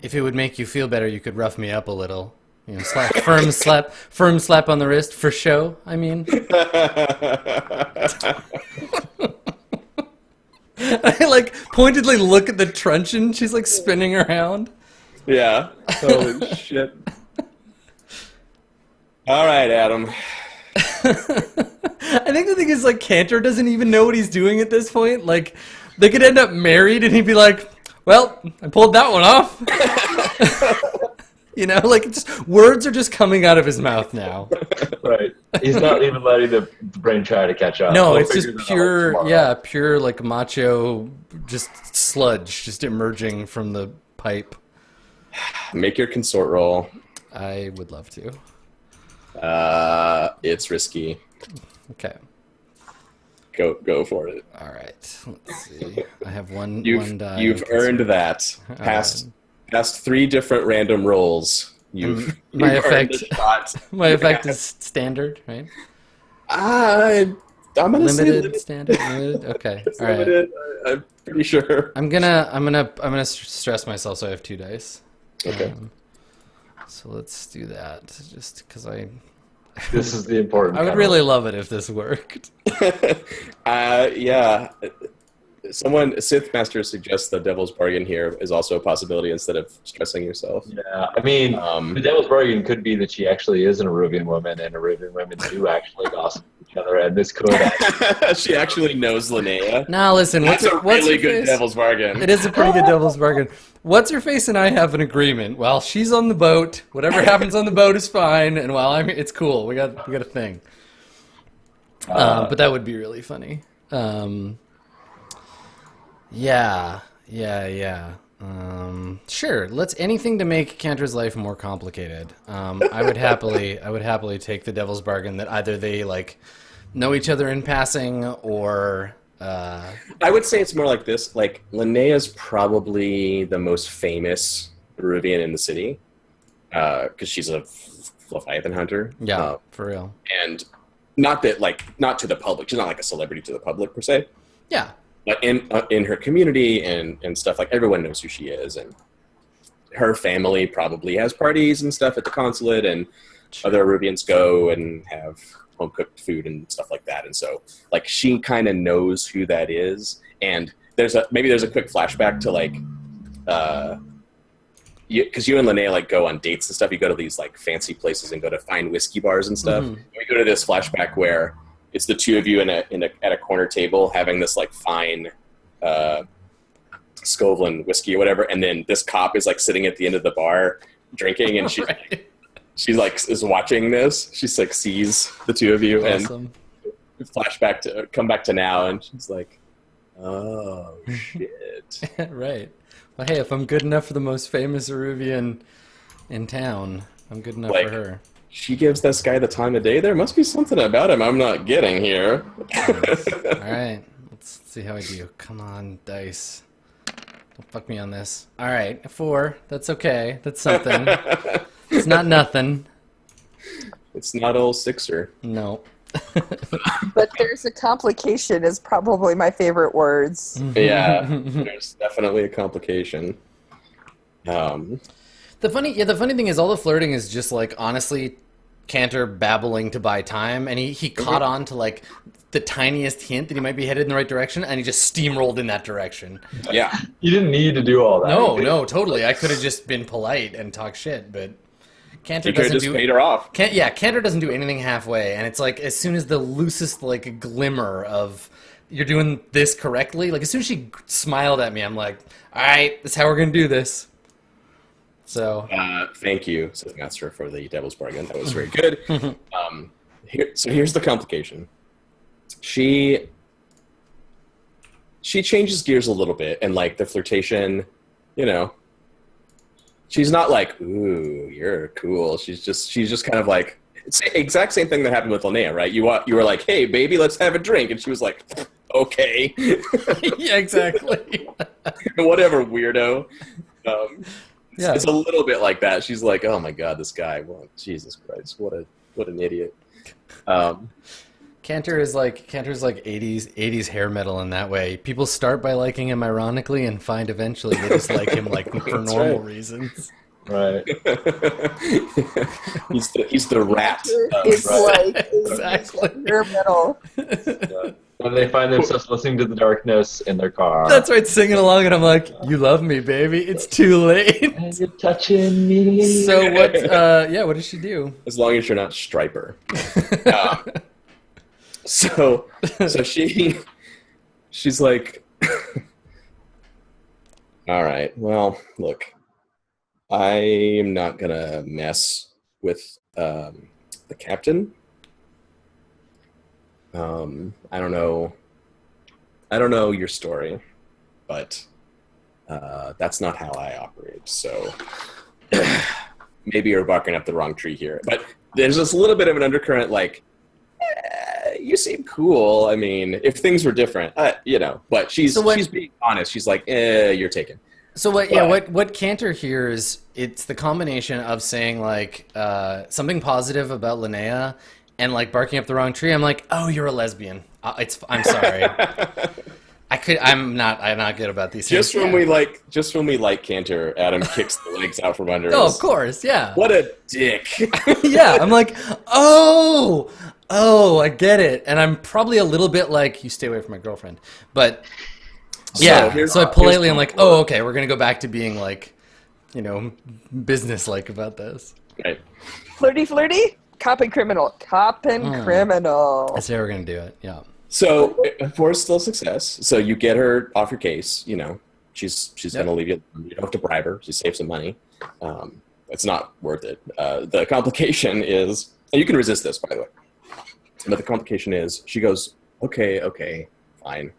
Speaker 1: if it would make you feel better, you could rough me up a little. Firm slap on the wrist for show. I mean, I like pointedly look at the truncheon. She's like spinning around.
Speaker 2: Yeah. Holy shit. All right, Adam.
Speaker 1: I think the thing is, like, Cantor doesn't even know what he's doing at this point. Like, they could end up married, and he'd be like, "Well, I pulled that one off." Like words are just coming out of his mouth now.
Speaker 4: Right. He's not even letting the brain try to catch up.
Speaker 1: No,
Speaker 4: We'll
Speaker 1: it's just
Speaker 4: figure that out
Speaker 1: pure,
Speaker 4: tomorrow.
Speaker 1: pure like macho, just sludge, just emerging from the pipe.
Speaker 2: Make your consort roll.
Speaker 1: I would love to.
Speaker 2: It's risky.
Speaker 1: Okay.
Speaker 2: Go for it.
Speaker 1: All right. Let's see. I have one die.
Speaker 2: You've earned that. Past 3 different random rolls. You've
Speaker 1: my
Speaker 2: earned
Speaker 1: effect.
Speaker 2: the shot.
Speaker 1: My effect is standard, right?
Speaker 2: I'm gonna say
Speaker 1: Limited, standard, limited. Okay,
Speaker 2: It's
Speaker 1: all right.
Speaker 2: limited. I'm pretty sure.
Speaker 1: I'm gonna stress myself, so I have 2 dice.
Speaker 2: Okay.
Speaker 1: So let's do that, just because
Speaker 4: This is the important.
Speaker 1: I would
Speaker 4: part.
Speaker 1: really love it if this worked.
Speaker 2: Yeah. Someone, Sith Master suggests the Devil's Bargain here is also a possibility instead of stressing yourself.
Speaker 4: Yeah, I mean, the devil's bargain could be that she actually is an Arubian woman, and Arubian women do actually gossip with each other, and this could.
Speaker 2: She actually knows Linnea.
Speaker 1: Nah, listen,
Speaker 2: That's a
Speaker 1: what's
Speaker 2: really
Speaker 1: her
Speaker 2: good
Speaker 1: face?
Speaker 2: Devil's Bargain.
Speaker 1: It is a pretty good devil's bargain. What's her face and I have an agreement. While she's on the boat, whatever happens on the boat is fine, and while I'm here, it's cool. We got a thing. But that would be really funny. Yeah. Sure. Let's anything to make Cantor's life more complicated. I would happily take the devil's bargain that either they like know each other in passing or.
Speaker 2: I would say it's more like this. Like, Linnea's probably the most famous Peruvian in the city because she's a Leviathan hunter.
Speaker 1: Yeah, for real.
Speaker 2: And not that, like, not to the public. She's not like a celebrity to the public per se.
Speaker 1: Yeah.
Speaker 2: But in her community and stuff, like, everyone knows who she is. And her family probably has parties and stuff at the consulate, and other Peruvians go and have home cooked food and stuff like that. And so, like, she kind of knows who that is. And maybe there's a quick flashback to, like, because you and Linnea, like, go on dates and stuff. You go to these, like, fancy places and go to fine whiskey bars and stuff.
Speaker 1: Mhm.
Speaker 2: We go to this flashback where it's the two of you at a corner table having this, like, fine Scovelin whiskey or whatever, and then this cop is, like, sitting at the end of the bar drinking, and
Speaker 1: Right.
Speaker 2: she like is watching this. She's like sees the two of you
Speaker 1: Awesome.
Speaker 2: and come back to now, and she's like, oh shit.
Speaker 1: Right. Well, hey, if I'm good enough for the most famous Aruvian in town, I'm good enough
Speaker 2: Like,
Speaker 1: for her.
Speaker 2: She gives this guy the time of day. There must be something about him I'm not getting here.
Speaker 1: All right. Let's see how I do. Come on, dice. Don't fuck me on this. All right, 4. That's okay. That's something. It's not nothing.
Speaker 2: It's not old Sixer.
Speaker 1: No.
Speaker 3: But there's a complication is probably my favorite words.
Speaker 2: Yeah, there's definitely a complication.
Speaker 1: The funny thing is all the flirting is just like honestly Cantor babbling to buy time, and he caught on to like the tiniest hint that he might be headed in the right direction, and he just steamrolled in that direction.
Speaker 2: Yeah.
Speaker 4: You didn't need to do all that.
Speaker 1: No, totally. I could have just been polite and talk shit, but Cantor
Speaker 2: You could have
Speaker 1: doesn't
Speaker 2: just
Speaker 1: do.
Speaker 2: paid her off.
Speaker 1: Cantor doesn't do anything halfway, and it's like as soon as the loosest like glimmer of you're doing this correctly, like as soon as she smiled at me, I'm like, all right, that's how we're gonna do this. So
Speaker 2: Thank you, Sith Master, for the Devil's Bargain. That was very good. So here's the complication. She changes gears a little bit, and like the flirtation, you know, she's not like, ooh, you're cool. She's just kind of like, it's the exact same thing that happened with Linnea, right? You were like, hey, baby, let's have a drink. And she was like, okay.
Speaker 1: yeah, exactly.
Speaker 2: Whatever, weirdo.
Speaker 1: Yeah.
Speaker 2: It's a little bit like that. She's like, oh my God, this guy, well, Jesus Christ, what an idiot.
Speaker 1: Cantor's like 80s hair metal in that way. People start by liking him ironically and find eventually they just like him like for
Speaker 2: That's
Speaker 1: normal
Speaker 2: right.
Speaker 1: reasons.
Speaker 4: Right.
Speaker 2: he's the rat.
Speaker 3: It's
Speaker 2: Right.
Speaker 3: like
Speaker 1: Exactly.
Speaker 3: hair metal.
Speaker 4: When they find themselves listening to the darkness in their car.
Speaker 1: That's right, singing along, and I'm like, "You love me, baby. It's too late."
Speaker 4: And you're touching me.
Speaker 1: So what? What does she do?
Speaker 2: As long as you're not Striper. So she's like, all right, well, look, I am not gonna mess with the captain. I don't know your story, but that's not how I operate. So maybe you're barking up the wrong tree here. But there's just a little bit of an undercurrent, like, you seem cool. I mean, if things were different, But she's being honest. She's like, you're taken.
Speaker 1: So what? Yeah, what Cantor hears, it's the combination of saying like something positive about Linnea and like barking up the wrong tree. I'm like, oh, you're a lesbian. I'm sorry. I'm not good about these things.
Speaker 2: Just when we like Cantor, Adam kicks the legs out from under us.
Speaker 1: Oh, of course, yeah.
Speaker 2: What a dick.
Speaker 1: Yeah, I'm like, oh, I get it. And I'm probably a little bit like, you stay away from my girlfriend. But yeah, so I politely, I'm like, oh, okay, we're going to go back to being like, business-like about this.
Speaker 2: Right.
Speaker 3: Flirty? Cop and criminal. Criminal.
Speaker 1: That's how we're going to do it, yeah.
Speaker 2: So, for still success, so you get her off your case, she's going to leave you. You don't have to bribe her. She saves some money. It's not worth it. The complication is, and you can resist this, by the way, but the complication is she goes, okay, fine.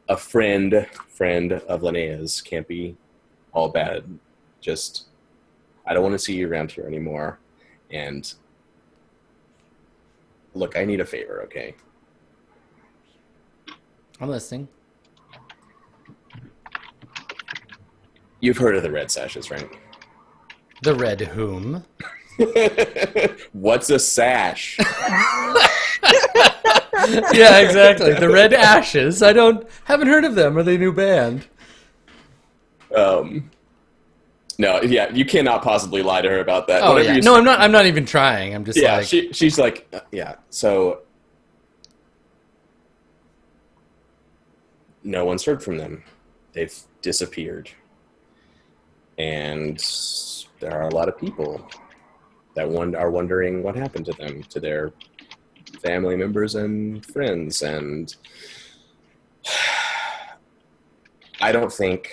Speaker 2: A friend of Linnea's can't be all bad. Just, I don't want to see you around here anymore. And look, I need a favor, okay?
Speaker 1: I'm listening.
Speaker 2: You've heard of the Red Sashes, right?
Speaker 1: The Red whom?
Speaker 2: What's a sash?
Speaker 1: Yeah, exactly. The Red Ashes. Haven't heard of them. Are they a new band?
Speaker 2: No, yeah, you cannot possibly lie to her about that.
Speaker 1: Oh, yeah. No, I'm not even trying. I'm just like...
Speaker 2: she's like, yeah, so... No one's heard from them. They've disappeared. And there are a lot of people that are wondering what happened to them, to their family members and friends, and I don't think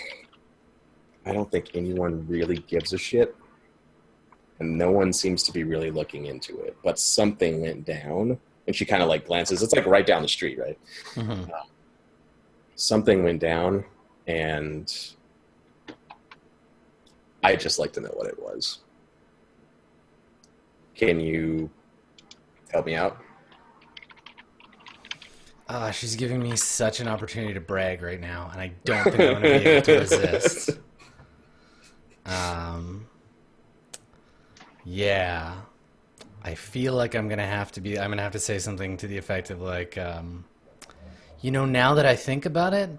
Speaker 2: anyone really gives a shit, and no one seems to be really looking into it, but something went down, and she kind of like glances, it's like right down the street, right? Mm-hmm. Something went down, and I'd just like to know what it was. Can you help me out?
Speaker 1: She's giving me such an opportunity to brag right now, and I don't think I'm going to be able to resist. Yeah. I feel like I'm going to have to say something to the effect of like, now that I think about it,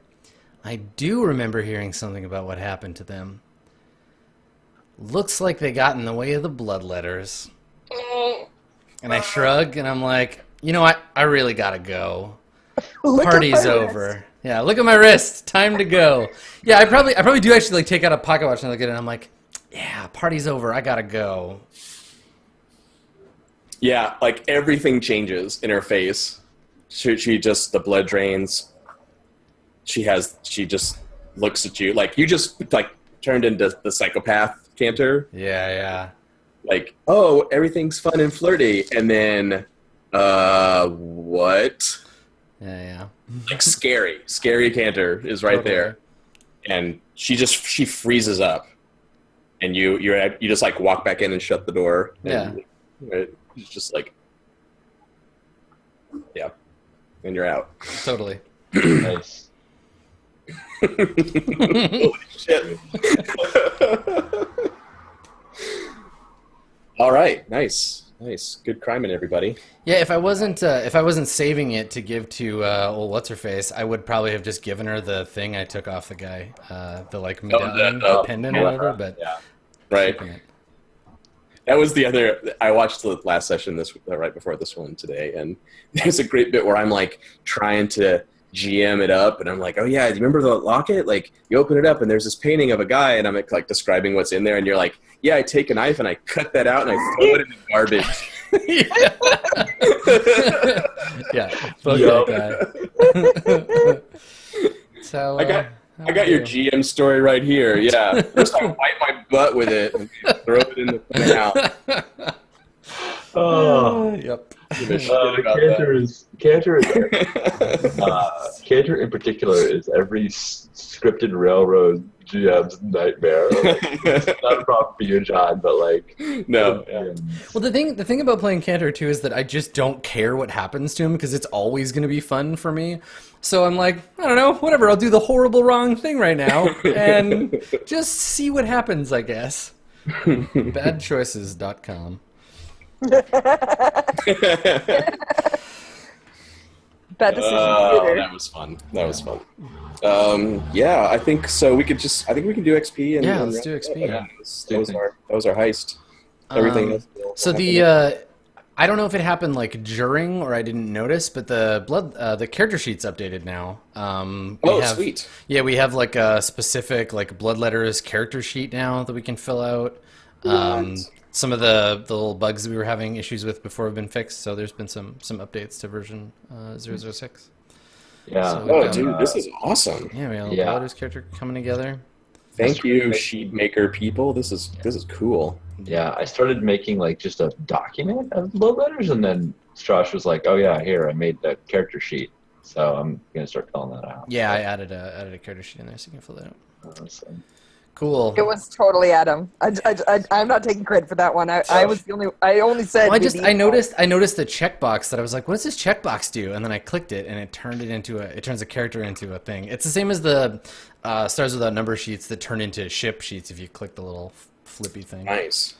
Speaker 1: I do remember hearing something about what happened to them. Looks like they got in the way of the Bloodletters. And I shrug, and I'm like, I really got to go. Party's over. Yeah, look at my wrist. Time to go. Yeah, I probably do actually like take out a pocket watch and look at it and I'm like, yeah, party's over. I gotta go.
Speaker 2: Yeah, like everything changes in her face. She just, the blood drains. She just looks at you like you just like turned into the psychopath Cantor.
Speaker 1: Yeah.
Speaker 2: Like, oh, everything's fun and flirty, and then what?
Speaker 1: Yeah.
Speaker 2: Like scary Cantor is right there, and she freezes up, and you just like walk back in and shut the door.
Speaker 1: Yeah,
Speaker 2: it's just like, yeah, and you're out.
Speaker 1: Totally.
Speaker 4: Nice.
Speaker 2: Holy shit. All right, nice, good criming, everybody.
Speaker 1: Yeah, if I wasn't saving it to give to old what's her face, I would probably have just given her the thing I took off the guy, the like medallion, pendant or whatever. But
Speaker 2: yeah, right. That was the other. I watched the last session right before this one today, and there's a great bit where I'm like trying to GM it up, and I'm like, oh yeah, do you remember the locket? Like you open it up and there's this painting of a guy, and I'm like describing what's in there, and you're like, yeah, I take a knife and I cut that out and I throw it in the garbage.
Speaker 1: Yeah, fuck that guy. So
Speaker 2: I got your GM story right here. Yeah, first I wipe my butt with it and throw it in the house.
Speaker 4: Oh,
Speaker 1: yep.
Speaker 4: Cantor in particular is every scripted railroad GM's nightmare. It's not a problem for you, John, but like
Speaker 2: no.
Speaker 4: Yeah.
Speaker 1: Well, the thing about playing Cantor too is that I just don't care what happens to him because it's always going to be fun for me. So I'm like, I don't know, whatever. I'll do the horrible wrong thing right now and just see what happens, I guess. Badchoices.com.
Speaker 3: Bad decision, Peter.
Speaker 2: That was fun. Yeah, I think so. I think we can do XP. And
Speaker 1: Yeah, let's do XP.
Speaker 2: Yeah, that was our heist. Everything else.
Speaker 1: So I don't know if it happened like during or I didn't notice, but the character sheet's updated now.
Speaker 2: Sweet.
Speaker 1: Yeah, we have like a specific like Bloodletters character sheet now that we can fill out. Some of the little bugs that we were having issues with before have been fixed, so there's been some updates to version 006.
Speaker 4: Yeah.
Speaker 1: So
Speaker 2: dude, this is awesome.
Speaker 1: Yeah, we have a little Bloodletters character coming together.
Speaker 2: Thank you, sheet maker people. This is cool.
Speaker 4: Yeah, I started making like just a document of Bloodletters, and then Josh was like, "Oh yeah, here I made the character sheet." So I'm gonna start filling that out.
Speaker 1: Yeah, I added a character sheet in there, so you can fill that out.
Speaker 4: Awesome.
Speaker 1: Cool.
Speaker 3: It was totally Adam. I'm not taking credit for that one. I was the only. I only said.
Speaker 1: Well, I noticed the checkbox that I was like, what does this checkbox do? And then I clicked it, and it turns a character into a thing. It's the same as the Stars Without Number sheets that turn into ship sheets if you click the little flippy thing.
Speaker 2: Nice.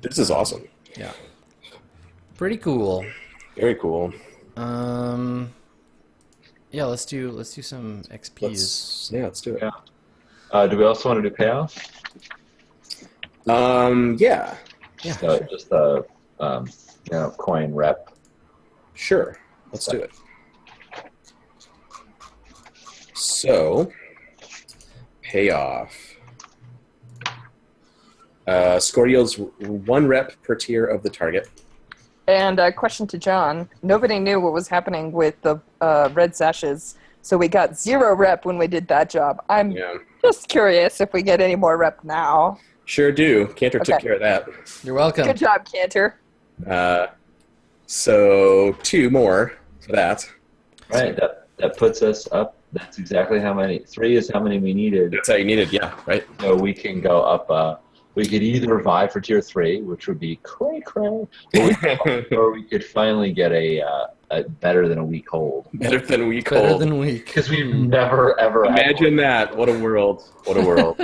Speaker 2: This is awesome.
Speaker 1: Yeah. Pretty cool.
Speaker 2: Very cool.
Speaker 1: Yeah, let's do some XPs.
Speaker 2: Let's do it.
Speaker 4: Yeah. Do we also want to do payoff?
Speaker 2: Yeah.
Speaker 1: Yeah.
Speaker 4: So just a coin rep.
Speaker 2: Sure. Let's do it. So, payoff. Score yields 1 rep per tier of the target.
Speaker 3: And a question to John. Nobody knew what was happening with the red sashes, so we got 0 rep when we did that job. I'm just curious if we get any more rep now.
Speaker 2: Sure do. Cantor took care of that.
Speaker 1: You're welcome.
Speaker 3: Good job, Cantor.
Speaker 2: So 2 more for that.
Speaker 4: Right. That puts us up. That's exactly how many. 3 is how many we needed.
Speaker 2: That's how you needed. Yeah. Right.
Speaker 4: So we can go up. We could either vie for tier 3, which would be cray, or we could finally get a better than a weak hold.
Speaker 2: Better than weak
Speaker 1: Better
Speaker 2: hold.
Speaker 1: than weak.
Speaker 4: Because we've never ever
Speaker 2: Imagine that. What a world. What a world.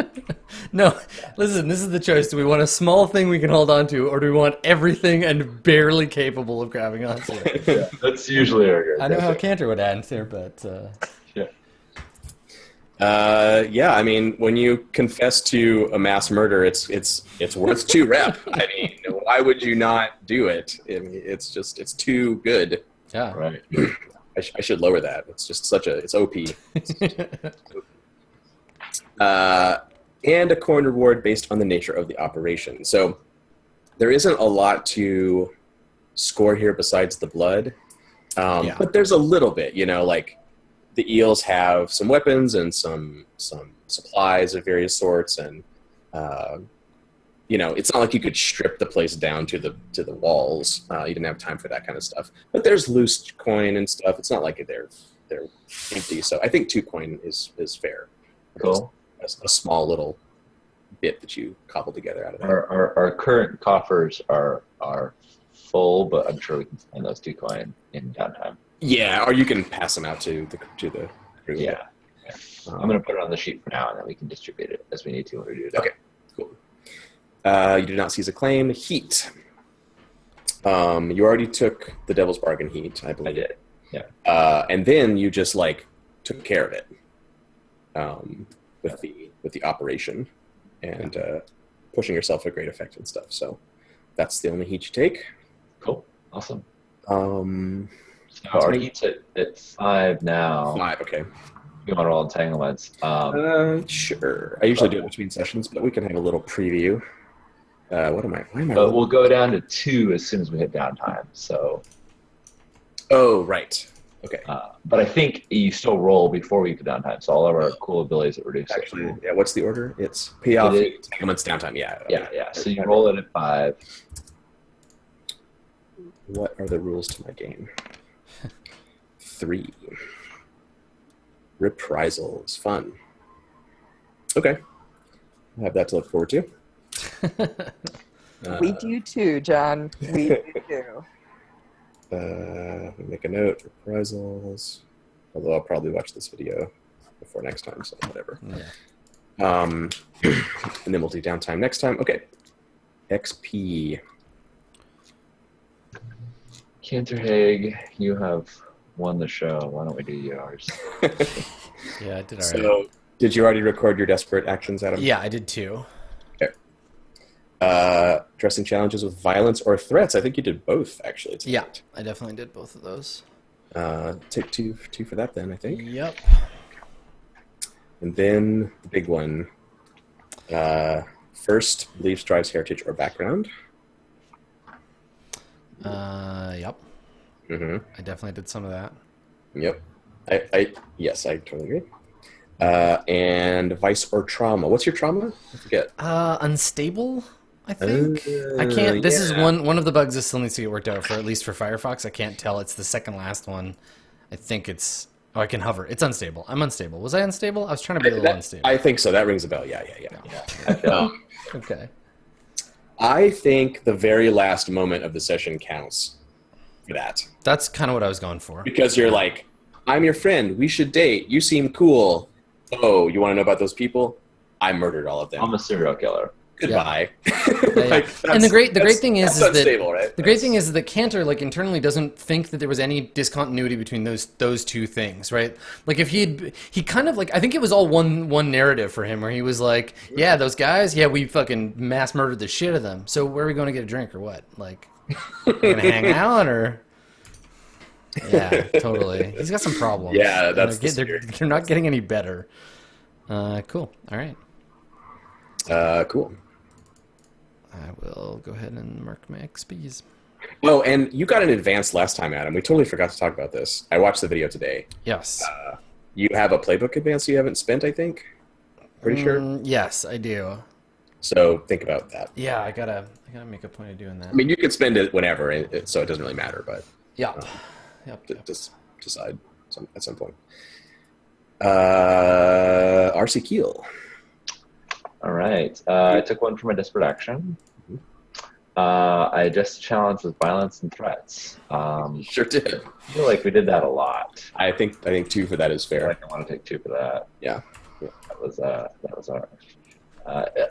Speaker 1: No, listen, this is the choice. Do we want a small thing we can hold on to, or do we want everything and barely capable of grabbing onto it?
Speaker 4: Yeah, that's usually our good.
Speaker 1: I know how Cantor would answer, but...
Speaker 2: Yeah, I mean, when you confess to a mass murder, it's worth 2 rep. I mean, why would you not do it? I mean, it's too good.
Speaker 1: Yeah.
Speaker 4: Right.
Speaker 2: I should lower that. It's just it's OP. And a coin reward based on the nature of the operation. So there isn't a lot to score here besides the blood. But there's a little bit, like the eels have some weapons and some supplies of various sorts, and it's not like you could strip the place down to the walls. You didn't have time for that kind of stuff. But there's loose coin and stuff. It's not like they're empty. So I think 2 coin is fair.
Speaker 4: Cool.
Speaker 2: A small little bit that you cobble together out of that.
Speaker 4: Our current coffers are full, but I'm sure we can find those 2 coin in downtime.
Speaker 2: Yeah, or you can pass them out to the crew.
Speaker 4: Yeah. I'm going to put it on the sheet for now, and then we can distribute it as we need to when we do it.
Speaker 2: Okay, cool. You did not seize a claim. Heat. You already took the Devil's Bargain heat, I believe.
Speaker 4: I did, yeah.
Speaker 2: And then you just, took care of it with the operation and pushing yourself at great effect and stuff. So that's the only heat you take.
Speaker 4: Cool. Awesome. So
Speaker 2: That's
Speaker 4: our
Speaker 2: me.
Speaker 4: heat's at 5 now.
Speaker 2: 5, okay.
Speaker 4: We want to roll entanglements.
Speaker 2: Sure. I usually do it between sessions, but we can have a little preview. Why am I?
Speaker 4: But we'll go down to 2 as soon as we hit downtime. So.
Speaker 2: Oh, right. Okay.
Speaker 4: But I think you still roll before we get to downtime. So all of our cool abilities that reduce.
Speaker 2: Actually, yeah. What's the order? It's payoff, entanglements, downtime. Yeah.
Speaker 4: Yeah. So you roll it at 5.
Speaker 2: What are the rules to my game? 3. Reprisals. Fun. Okay. I have that to look forward to.
Speaker 3: We do too, John. We do too.
Speaker 2: Make a note. Reprisals. Although I'll probably watch this video before next time, so whatever.
Speaker 1: Yeah.
Speaker 2: And then we'll do downtime next time. Okay. XP.
Speaker 4: Canterhaig, you have won the show. Why don't we do yours?
Speaker 1: Yeah, I did already.
Speaker 2: So, did you already record your desperate actions, Adam?
Speaker 1: Yeah, I did too.
Speaker 2: Addressing challenges with violence or threats. I think you did both, actually.
Speaker 1: Yeah, I definitely did both of those.
Speaker 2: Take two for that then, I think.
Speaker 1: Yep.
Speaker 2: And then the big one. First, beliefs, drives, heritage, or background.
Speaker 1: Yep.
Speaker 2: Mm-hmm.
Speaker 1: I definitely did some of that.
Speaker 2: Yep. Yes, I totally agree. And vice or trauma. What's your trauma? I forget.
Speaker 1: Unstable, I think. I can't. This is one of the bugs that still needs to get worked out for at least for Firefox. I can't tell. It's the second last one. I think it's. Oh, I can hover. It's unstable. I'm unstable. Was I unstable? I was trying to be a little unstable.
Speaker 2: I think so. That rings a bell. Yeah.
Speaker 1: Okay.
Speaker 2: I think the very last moment of the session counts for that.
Speaker 1: That's kind of what I was going for.
Speaker 2: Because you're like, I'm your friend. We should date. You seem cool. Oh, you want to know about those people? I murdered all of them.
Speaker 4: I'm a serial killer.
Speaker 2: Goodbye.
Speaker 1: Yeah. And the great thing is that
Speaker 2: unstable, right?
Speaker 1: the great thing is that Cantor like internally doesn't think that there was any discontinuity between those two things, right? Like if he kind of like I think it was all one narrative for him where he was like, yeah, those guys, yeah, we fucking mass murdered the shit of them. So where are we going to get a drink or what? Like, we're gonna hang out or? Yeah, totally. He's got some problems.
Speaker 2: Yeah, that's
Speaker 1: they're not getting any better. Cool. All right.
Speaker 2: Cool.
Speaker 1: I will go ahead and mark my XPs.
Speaker 2: Oh, and you got an advance last time, Adam. We totally forgot to talk about this. I watched the video today.
Speaker 1: Yes.
Speaker 2: You have a playbook advance you haven't spent, I think? Pretty sure?
Speaker 1: Yes, I do.
Speaker 2: So think about that.
Speaker 1: Yeah, I gotta make a point of doing that.
Speaker 2: I mean, you could spend it whenever, so it doesn't really matter, but
Speaker 1: Yeah.
Speaker 2: just decide at some point. RC Keel.
Speaker 4: All right. I took one for my desperate action. I addressed the challenge with violence and threats.
Speaker 2: Sure did.
Speaker 4: I feel like we did that a lot.
Speaker 2: I think 2 for that is
Speaker 4: I feel
Speaker 2: fair.
Speaker 4: like I want to take 2 for that.
Speaker 2: Yeah.
Speaker 4: That was our.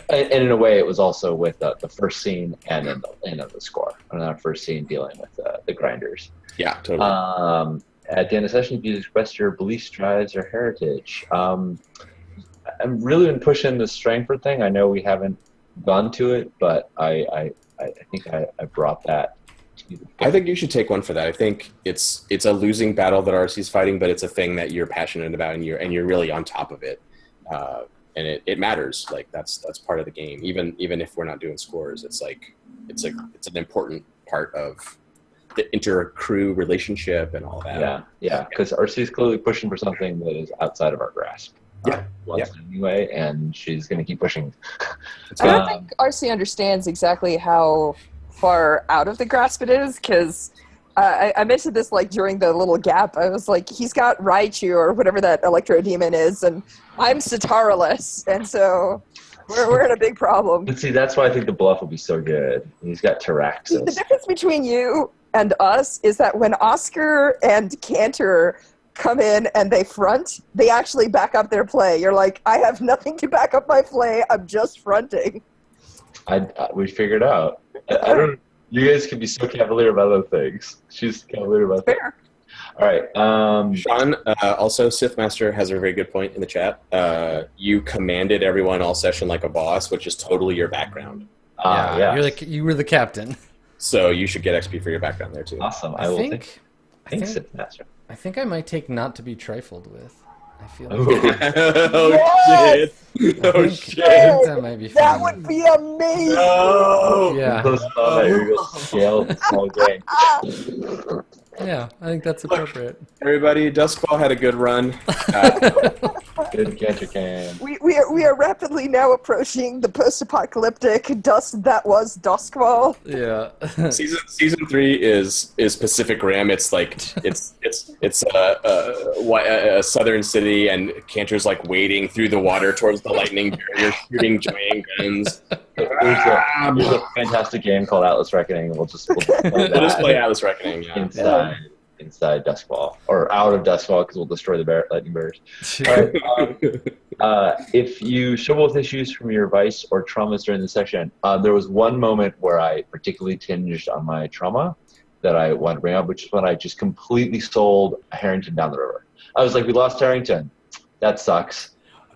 Speaker 4: And in a way, it was also with the first scene and then the end of the score. And our first scene dealing with the grinders.
Speaker 2: Yeah, totally.
Speaker 4: At the end of the session, you express your beliefs, drives, or heritage. I'm really been pushing the strength thing. I know we haven't gone to it, but I think I brought that.
Speaker 2: I think you should take one for that. I think it's a losing battle that RC's fighting, but it's a thing that you're passionate about and you're really on top of it. And it matters. Like that's part of the game. Even if we're not doing scores, it's like it's an important part of the inter-crew relationship and all that.
Speaker 4: Yeah. Because RC is clearly pushing for something that is outside of our grasp. Anyway, and she's going to keep pushing.
Speaker 3: I don't think RC understands exactly how far out of the grasp it is, because I mentioned this like during the little gap. I was like, he's got Raichu or whatever that Electro Demon is, and I'm Sitaraless, and so we're in a big problem.
Speaker 4: But see, that's why I think the bluff will be so good. He's got Tyraxis.
Speaker 3: The difference between you and us is that when Oscar and Cantor come in and they front, they actually back up their play. You're like, I have nothing to back up my play. I'm just fronting.
Speaker 4: We figured out. I don't. You guys can be so cavalier about other things. She's cavalier about that.
Speaker 3: Fair.
Speaker 4: All right.
Speaker 2: Sean, also Sith Master has a very good point in the chat. You commanded everyone all session like a boss, which is totally your background.
Speaker 4: Yeah.
Speaker 1: You were the captain.
Speaker 2: So you should get XP for your background there too.
Speaker 4: Awesome.
Speaker 1: I think
Speaker 4: Sith Master.
Speaker 1: I think I might take not to be trifled with. I feel like
Speaker 2: Shit!
Speaker 1: I think that might be fun.
Speaker 3: That would be amazing.
Speaker 2: No!
Speaker 1: Yeah.
Speaker 4: Scale small game.
Speaker 1: Yeah, I think that's appropriate.
Speaker 2: Everybody, Duskfall had a good run.
Speaker 4: Good Cantor can.
Speaker 3: We are rapidly now approaching the post-apocalyptic dust that was Duskfall.
Speaker 1: Yeah.
Speaker 2: Season 3 is Pacific Rim. It's like it's a southern city, and Cantor's like wading through the water towards the lightning barrier, shooting giant guns.
Speaker 4: There's a fantastic game called Atlas Reckoning. We'll just
Speaker 2: play Atlas Reckoning. Yeah.
Speaker 4: Inside Duskfall, or out of Duskfall, because we'll destroy the lightning bears. If you struggle with issues from your vice or traumas during the session, there was one moment where I particularly tinged on my trauma, that I want to bring up, which is when I just completely sold Harrington down the river. I was like, we lost Harrington. That sucks.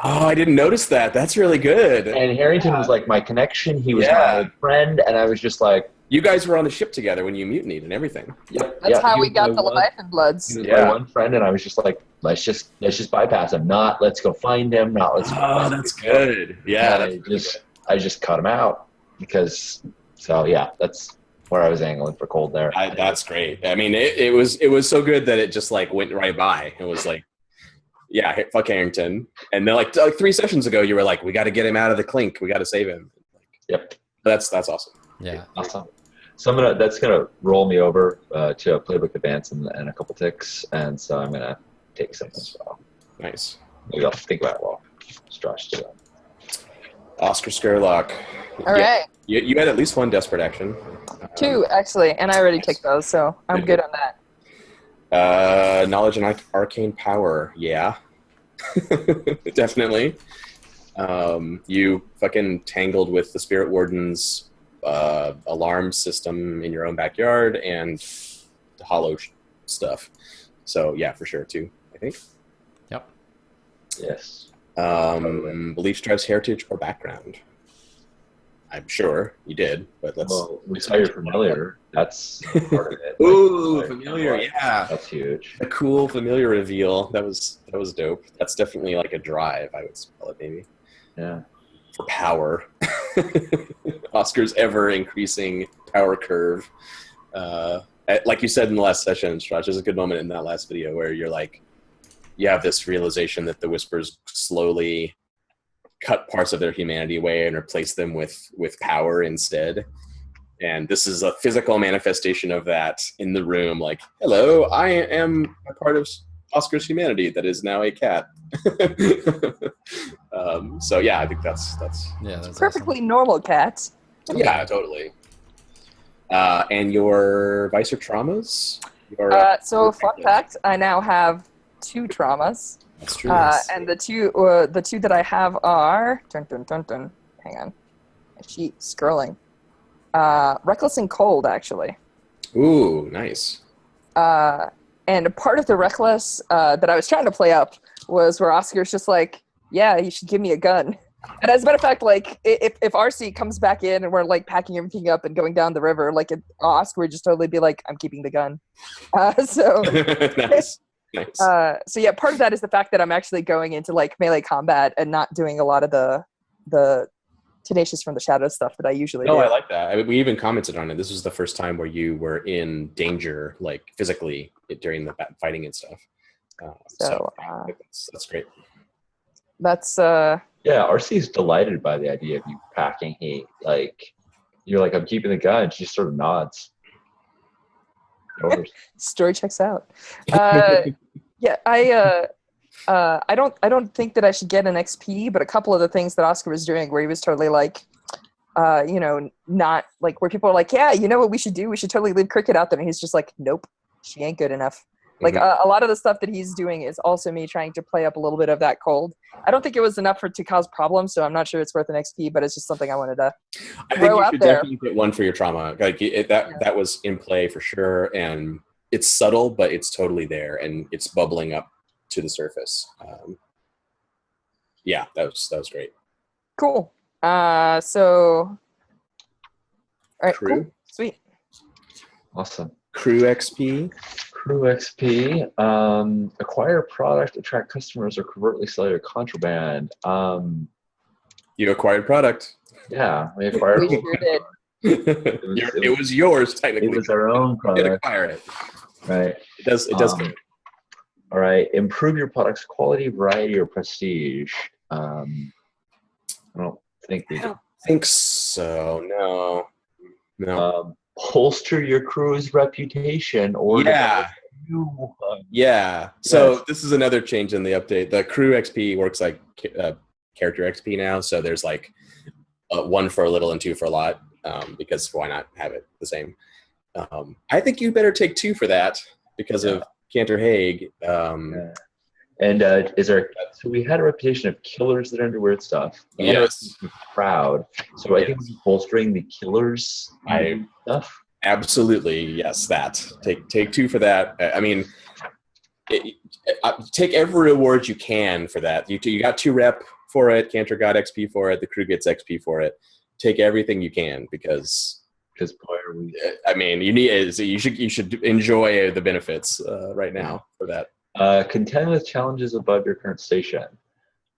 Speaker 2: Oh, I didn't notice that. That's really good.
Speaker 4: And Harrington was like my connection. He was my
Speaker 2: Yeah.
Speaker 4: old friend, and I was just like,
Speaker 2: You guys were on the ship together when you mutinied and everything.
Speaker 4: yep.
Speaker 3: That's
Speaker 4: yep,
Speaker 3: how
Speaker 4: he
Speaker 3: we
Speaker 4: was
Speaker 3: got
Speaker 4: my
Speaker 3: the
Speaker 4: one-
Speaker 3: Leviathan Bloods.
Speaker 4: He was
Speaker 2: Yeah.
Speaker 4: my one friend, and I was just like, let's just bypass him. Not let's go find him. Not let's.
Speaker 2: Oh, that's good. Yeah,
Speaker 4: And
Speaker 2: that's
Speaker 4: I just cut him out because. So yeah, that's where I was angling for cold there.
Speaker 2: that's great. I mean, it was so good that it just like went right by. It was like, yeah, fuck Harrington. And then like 3 sessions ago, you were like, we got to get him out of the clink. We got to save him.
Speaker 4: Yep.
Speaker 2: That's awesome.
Speaker 1: Yeah.
Speaker 4: Awesome. So that's gonna roll me over to a playbook advance and a couple ticks, and so I'm gonna take some as well.
Speaker 2: Nice.
Speaker 4: Maybe I'll think about it while Strash do that.
Speaker 2: Oscar Skerlock.
Speaker 3: All right.
Speaker 2: You had at least one desperate action.
Speaker 3: 2, actually, and I already took those, so I'm good on that.
Speaker 2: Knowledge and arcane power. Yeah. Definitely. You fucking tangled with the Spirit Warden's alarm system in your own backyard and the hollow stuff. So yeah, for sure too, I think.
Speaker 1: Yep.
Speaker 4: Yes.
Speaker 2: Beliefs, drives, heritage, or background. I'm sure you did, but let's.
Speaker 4: Well, we saw you're familiar. That's part of it.
Speaker 2: Ooh,
Speaker 4: Like,
Speaker 2: familiar, yeah.
Speaker 4: That's huge.
Speaker 2: A cool familiar reveal. That was dope. That's definitely like a drive, I would spell it maybe.
Speaker 4: Yeah.
Speaker 2: For power. Oscar's ever increasing power curve. Like you said in the last session, Strach, there's a good moment in that last video where you're like, you have this realization that the Whispers slowly cut parts of their humanity away and replace them with power instead. And this is a physical manifestation of that in the room. Like, hello, I am a part of Oscar's humanity that is now a cat. So yeah, I think that's
Speaker 3: Perfectly normal cats.
Speaker 2: yeah, totally. And your vice or traumas?
Speaker 3: So fun fact, I now have 2 traumas.
Speaker 2: That's true.
Speaker 3: And the two that I have are hang on, sheet scrolling. Reckless and cold, actually.
Speaker 2: Ooh, nice.
Speaker 3: And part of the reckless that I was trying to play up was where Oscar's just like, yeah, you should give me a gun. And as a matter of fact, like if RC comes back in and we're like packing everything up and going down the river, like Oscar would just totally be like, I'm keeping the gun. So
Speaker 2: Nice. Nice.
Speaker 3: So yeah, part of that is the fact that I'm actually going into like melee combat and not doing a lot of the tenacious from the shadows stuff that I usually do.
Speaker 2: No, I like that. I mean, we even commented on it. This was the first time where you were in danger, like physically, during the fighting and stuff. That's great.
Speaker 3: That's
Speaker 4: Yeah, RC is delighted by the idea of you packing heat. Like, you're like, I'm keeping the gun. She just sort of nods.
Speaker 3: story checks out. Yeah, I don't think that I should get an XP, but a couple of the things that Oscar was doing where he was totally like, not like where people are like, yeah, you know what we should do? We should totally leave Cricket out there. And he's just like, nope, she ain't good enough. Like a lot of the stuff that he's doing is also me trying to play up a little bit of that cold. I don't think it was enough to cause problems, so I'm not sure it's worth an XP, but it's just something I wanted to
Speaker 2: I think
Speaker 3: throw
Speaker 2: you
Speaker 3: out
Speaker 2: should
Speaker 3: there.
Speaker 2: definitely get one for your trauma. Like that was in play for sure, and it's subtle, but it's totally there, and it's bubbling up to the surface. Yeah, that was great.
Speaker 3: Cool. So, all right,
Speaker 2: Crew?
Speaker 3: cool, sweet.
Speaker 4: Awesome.
Speaker 2: Crew XP.
Speaker 4: Crew XP, acquire product, attract customers, or covertly sell your contraband.
Speaker 2: You acquired product.
Speaker 4: Yeah, we acquired.
Speaker 3: We sure did.
Speaker 2: It was yours technically.
Speaker 4: It was our own
Speaker 2: You did
Speaker 4: product,
Speaker 2: acquire it.
Speaker 4: right?
Speaker 2: It does count.
Speaker 4: All right, improve your product's quality, variety, or prestige. I don't think we do.
Speaker 2: Think so. No.
Speaker 4: Bolster your crew's reputation, or
Speaker 2: Yeah.
Speaker 4: new one.
Speaker 2: Yeah. So
Speaker 4: Yes.
Speaker 2: this is another change in the update. The crew XP works like character XP now. So there's like 1 for a little and 2 for a lot, because why not have it the same? I think you better take 2 for that because of Cantor Haig.
Speaker 4: Yeah. And is there? So we had a reputation of killers that are into weird stuff.
Speaker 2: Yes.
Speaker 4: Proud. So I think bolstering the killers stuff.
Speaker 2: Absolutely, yes. That take 2 for that. I mean, take every reward you can for that. You got 2 rep for it. Cantor got XP for it. The crew gets XP for it. Take everything you can because
Speaker 4: boy, are we...
Speaker 2: I mean, you should enjoy the benefits right now for that.
Speaker 4: Contend with challenges above your current station.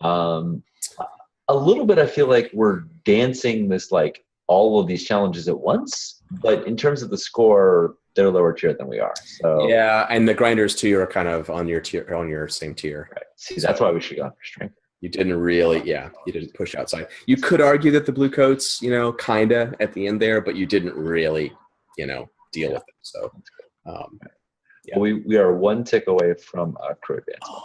Speaker 4: A little bit, I feel like we're dancing this like all of these challenges at once, but in terms of the score, they're lower tier than we are. So
Speaker 2: yeah, and the grinders too are kind of on your same tier.
Speaker 4: Right. See, that's why we should go for strength.
Speaker 2: You didn't really, you didn't push outside. You could argue that the blue coats, kinda at the end there, but you didn't really, deal with it. So,
Speaker 4: yeah. We are 1 tick away from a crew advance.
Speaker 2: Oh,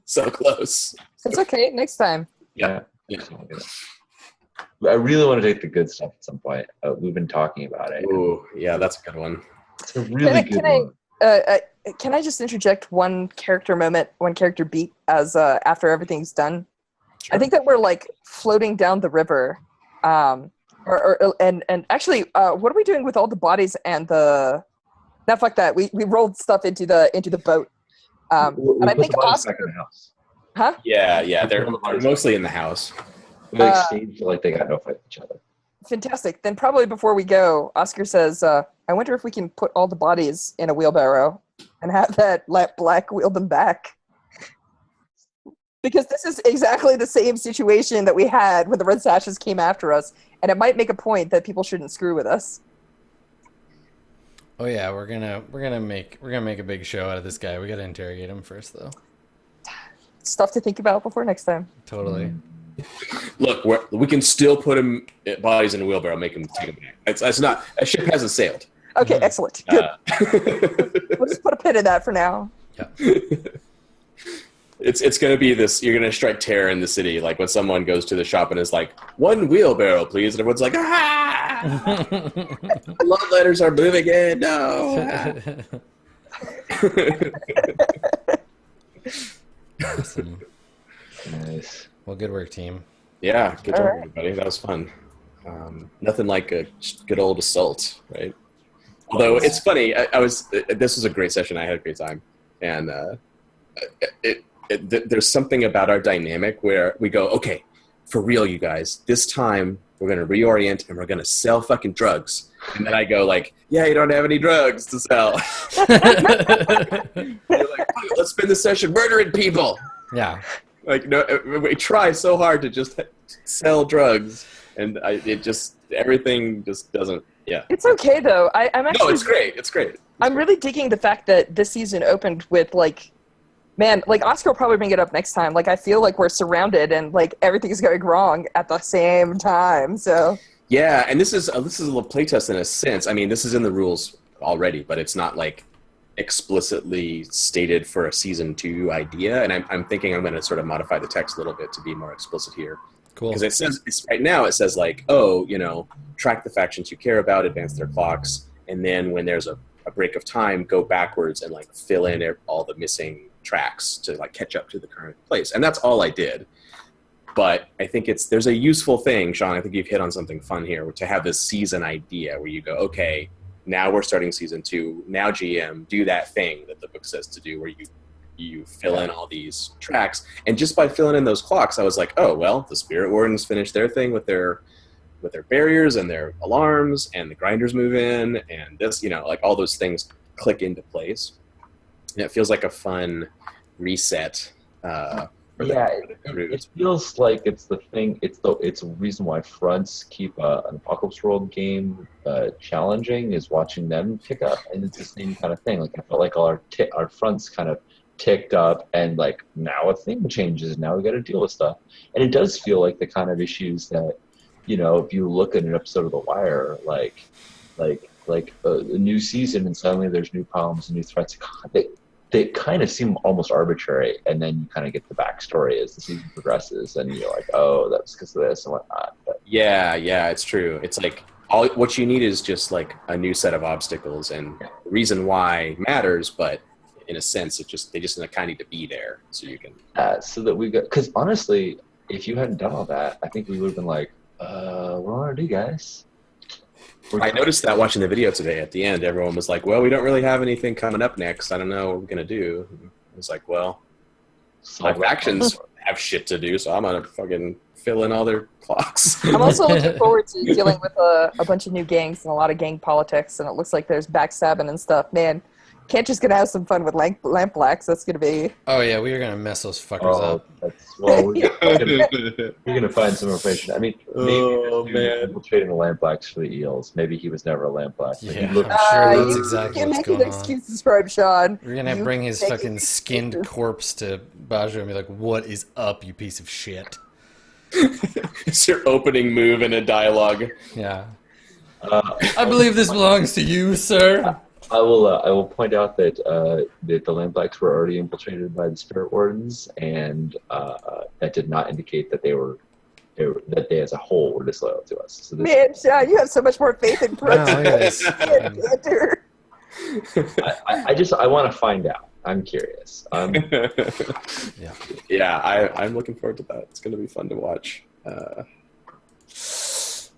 Speaker 2: so close.
Speaker 3: It's okay. Next time.
Speaker 2: Yeah.
Speaker 4: I really want to take the good stuff at some point. We've been talking about it.
Speaker 2: Ooh, yeah, that's a good one.
Speaker 4: It's a really good one.
Speaker 3: Can I just interject one character beat as after everything's done?
Speaker 2: Sure.
Speaker 3: I think that we're like floating down the river, and actually, what are we doing with all the bodies and the? No, fuck that. We rolled stuff into the boat, and I think Oscar
Speaker 4: back in the house.
Speaker 3: Huh?
Speaker 2: Yeah, they're mostly in the house.
Speaker 4: They exchanged like they got no fight with each other.
Speaker 3: Fantastic. Then probably before we go, Oscar says, I wonder if we can put all the bodies in a wheelbarrow and have let Black wheel them back. Because this is exactly the same situation that we had when the Red Sashes came after us, and it might make a point that people shouldn't screw with us.
Speaker 1: Oh yeah, we're gonna make a big show out of this guy. We gotta interrogate him first though.
Speaker 3: Stuff to think about before next time.
Speaker 1: Totally.
Speaker 2: Look, we can still put him bodies in a wheelbarrow, make him take them back. It's not a ship hasn't sailed.
Speaker 3: Okay, excellent. Good. We'll just put a pin in that for now.
Speaker 1: Yeah.
Speaker 2: It's going to be this. You're going to strike terror in the city, like when someone goes to the shop and is like, 1 wheelbarrow, please, and everyone's like, ah! Bloodletters are moving in. No.
Speaker 1: Awesome.
Speaker 4: Nice.
Speaker 1: Well, good work, team.
Speaker 2: Yeah, good job,
Speaker 3: All right.
Speaker 2: everybody. That was fun. Nothing like a good old assault, right? Although it's funny, this was a great session. I had a great time, and there's something about our dynamic where we go, okay, for real, you guys. This time we're gonna reorient and we're gonna sell fucking drugs. And then I go like, yeah, you don't have any drugs to sell. You're like, let's spend the session murdering people.
Speaker 1: Yeah.
Speaker 2: Like, no, we try so hard to just sell drugs, and everything just doesn't. Yeah.
Speaker 3: It's okay though. I'm actually.
Speaker 2: No, it's great. It's great.
Speaker 3: I'm really digging the fact that this season opened with like, man, like Oscar will probably bring it up next time. Like I feel like we're surrounded and like everything is going wrong at the same time. So. Yeah,
Speaker 2: and this is a little playtest in a sense. I mean, this is in the rules already, but it's not like explicitly stated for a season 2 idea. And I'm thinking I'm going to sort of modify the text a little bit to be more explicit here.
Speaker 1: Cool.
Speaker 2: Because it says right now it says like, oh, track the factions you care about, advance their clocks, and then when there's a break of time, go backwards and like fill in all the missing tracks to like catch up to the current place. And that's all I did. But I think there's a useful thing, Sean. I think you've hit on something fun here, to have this season idea where you go, okay, now we're starting season 2. Now GM, do that thing that the book says to do, where you fill in all these tracks. And just by filling in those clocks, I was like, oh well, the Spirit Wardens finished their thing with their barriers and their alarms, and the grinders move in, and this, like all those things click into place. And it feels like a fun reset.
Speaker 4: It feels like it's the thing. It's a reason why fronts keep an Apocalypse World game challenging, is watching them pick up, and it's the same kind of thing. Like I felt like all our fronts kind of ticked up, and like now a thing changes. Now we got to deal with stuff, and it does feel like the kind of issues that if you look at an episode of The Wire, like a new season, and suddenly there's new problems and new threats. They kind of seem almost arbitrary, and then you kind of get the backstory as the season progresses, and you're like, oh, that's because of this and whatnot. But
Speaker 2: yeah, it's true. It's like what you need is just like a new set of obstacles, and the reason why matters, but in a sense, they just kind of need to be there so you can.
Speaker 4: So that we got, because honestly, if you hadn't done all that, I think we would have been like, what do I want to do, guys?
Speaker 2: I noticed that watching the video today. At the end, everyone was like, "Well, we don't really have anything coming up next. I don't know what we're gonna do." I was like, "Well, my factions have shit to do, so I'm gonna fucking fill in all their clocks."
Speaker 3: I'm also looking forward to dealing with a bunch of new gangs and a lot of gang politics, and it looks like there's backstabbing and stuff. Man, Cantor's gonna have some fun with lamp blacks. That's gonna be.
Speaker 1: Oh yeah, we are gonna mess those fuckers up.
Speaker 4: We're gonna find some information. I mean, maybe infiltrating the lamp blacks for the eels. Maybe he was never a lamp black.
Speaker 1: Yeah, I'm sure that's
Speaker 3: you
Speaker 1: exactly
Speaker 3: can't
Speaker 1: what's
Speaker 3: make
Speaker 1: going
Speaker 3: an
Speaker 1: on.
Speaker 3: excuse to describe Sean.
Speaker 1: We're gonna bring his fucking skinned corpse to Bajo and be like, "What is up, you piece of shit?"
Speaker 2: It's your opening move in a dialogue.
Speaker 1: Yeah. I believe this belongs to you, sir.
Speaker 4: I will point out that the lamp blacks were already infiltrated by the spirit wardens, and that did not indicate that that they as a whole were disloyal to us. So
Speaker 3: Man, Sean, you have so much more faith in
Speaker 1: Wow, look at this.
Speaker 3: Cantor.
Speaker 4: I want to find out. I'm curious.
Speaker 2: Yeah, I'm looking forward to that. It's going to be fun to watch.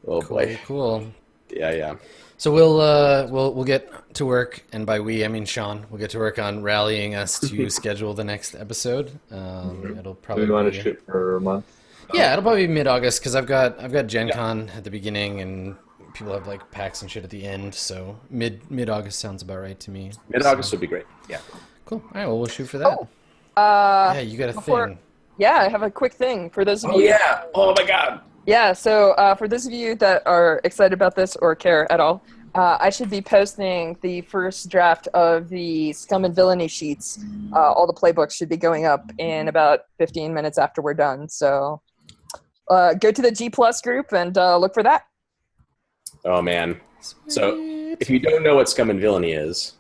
Speaker 2: Boy.
Speaker 1: Cool.
Speaker 2: Yeah.
Speaker 1: So we'll get to work, and by we I mean Sean. We'll get to work on rallying us to schedule the next episode. It'll probably.
Speaker 4: Do we want to shoot for a month?
Speaker 1: Yeah, it'll probably be mid-August because I've got Gen Con at the beginning and people have like packs and shit at the end. So mid-August sounds about right to me.
Speaker 2: Mid-August would be great. Yeah.
Speaker 1: Cool. All right. Well, we'll shoot for that. Yeah, you got a thing.
Speaker 3: Yeah, I have a quick thing for those of you.
Speaker 2: Oh yeah! Oh my God!
Speaker 3: Yeah, so for those of you that are excited about this or care at all, I should be posting the first draft of the Scum and Villainy sheets. All the playbooks should be going up in about 15 minutes after we're done. So go to the G Plus group and look for that.
Speaker 2: Oh man! So if you don't know what Scum and Villainy is,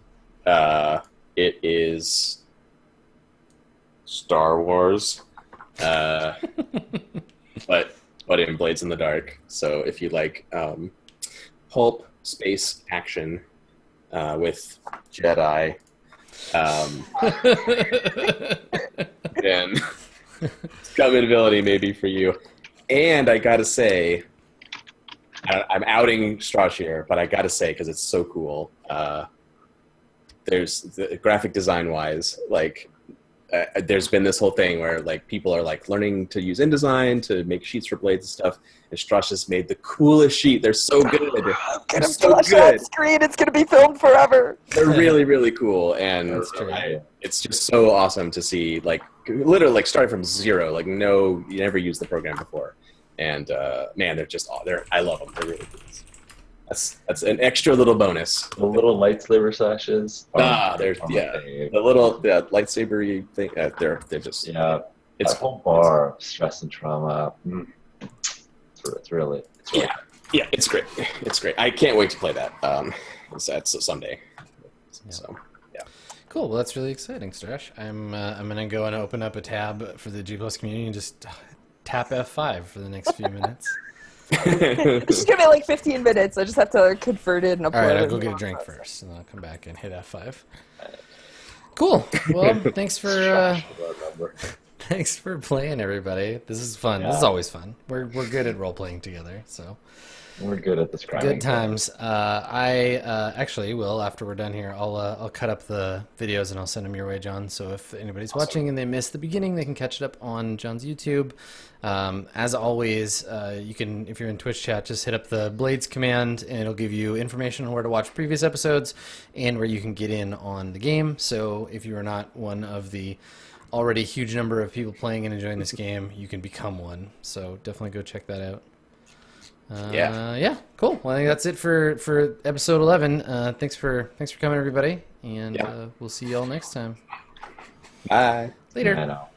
Speaker 2: it is Star Wars, but in Blades in the Dark. So if you like pulp space action with Jedi, then Scum and Villainy may be for you. And I gotta say, I'm outing Strash here, but I gotta say, because it's so cool, there's the graphic design wise, like there's been this whole thing where like people are like learning to use InDesign to make sheets for Blades and stuff, and Strash has made the coolest sheet. They're so good.
Speaker 3: They're so good. On screen. It's gonna be filmed forever.
Speaker 2: They're really, really cool, and it's just so awesome to see, like, literally like starting from zero, like you never used the program before, and man, they're just I love them. They're really cool. That's an extra little bonus.
Speaker 4: The little lightsaber slashes.
Speaker 2: The little lightsaber thing. They're just
Speaker 4: It's a whole bar of stress and trauma. It's really
Speaker 2: it's great. It's great. I can't wait to play that. That's someday. So yeah.
Speaker 1: Cool. Well, that's really exciting, Strash. I'm gonna go and open up a tab for the G Plus community and just tap F5 for the next few minutes.
Speaker 3: It's just gonna be like 15 minutes. I just have to convert it and upload it.
Speaker 1: All right, I'll go get a drink first, and I'll come back and hit F5. Cool. Well, thanks for playing, everybody. This is fun. Yeah. This is always fun. We're good at role playing together, so
Speaker 4: we're good at describing.
Speaker 1: Good times. I actually will, after we're done here, I'll cut up the videos and I'll send them your way, John. So if anybody's watching and they missed the beginning, they can catch it up on John's YouTube. As always, you can, if you're in Twitch chat, just hit up the Blades command and it'll give you information on where to watch previous episodes and where you can get in on the game. So if you are not one of the already huge number of people playing and enjoying this game, you can become one. So definitely go check that out. Yeah, cool. Well, I think that's it for episode 11. Thanks for coming, everybody, and we'll see you all next time.
Speaker 2: Bye.
Speaker 1: Later.
Speaker 4: I know.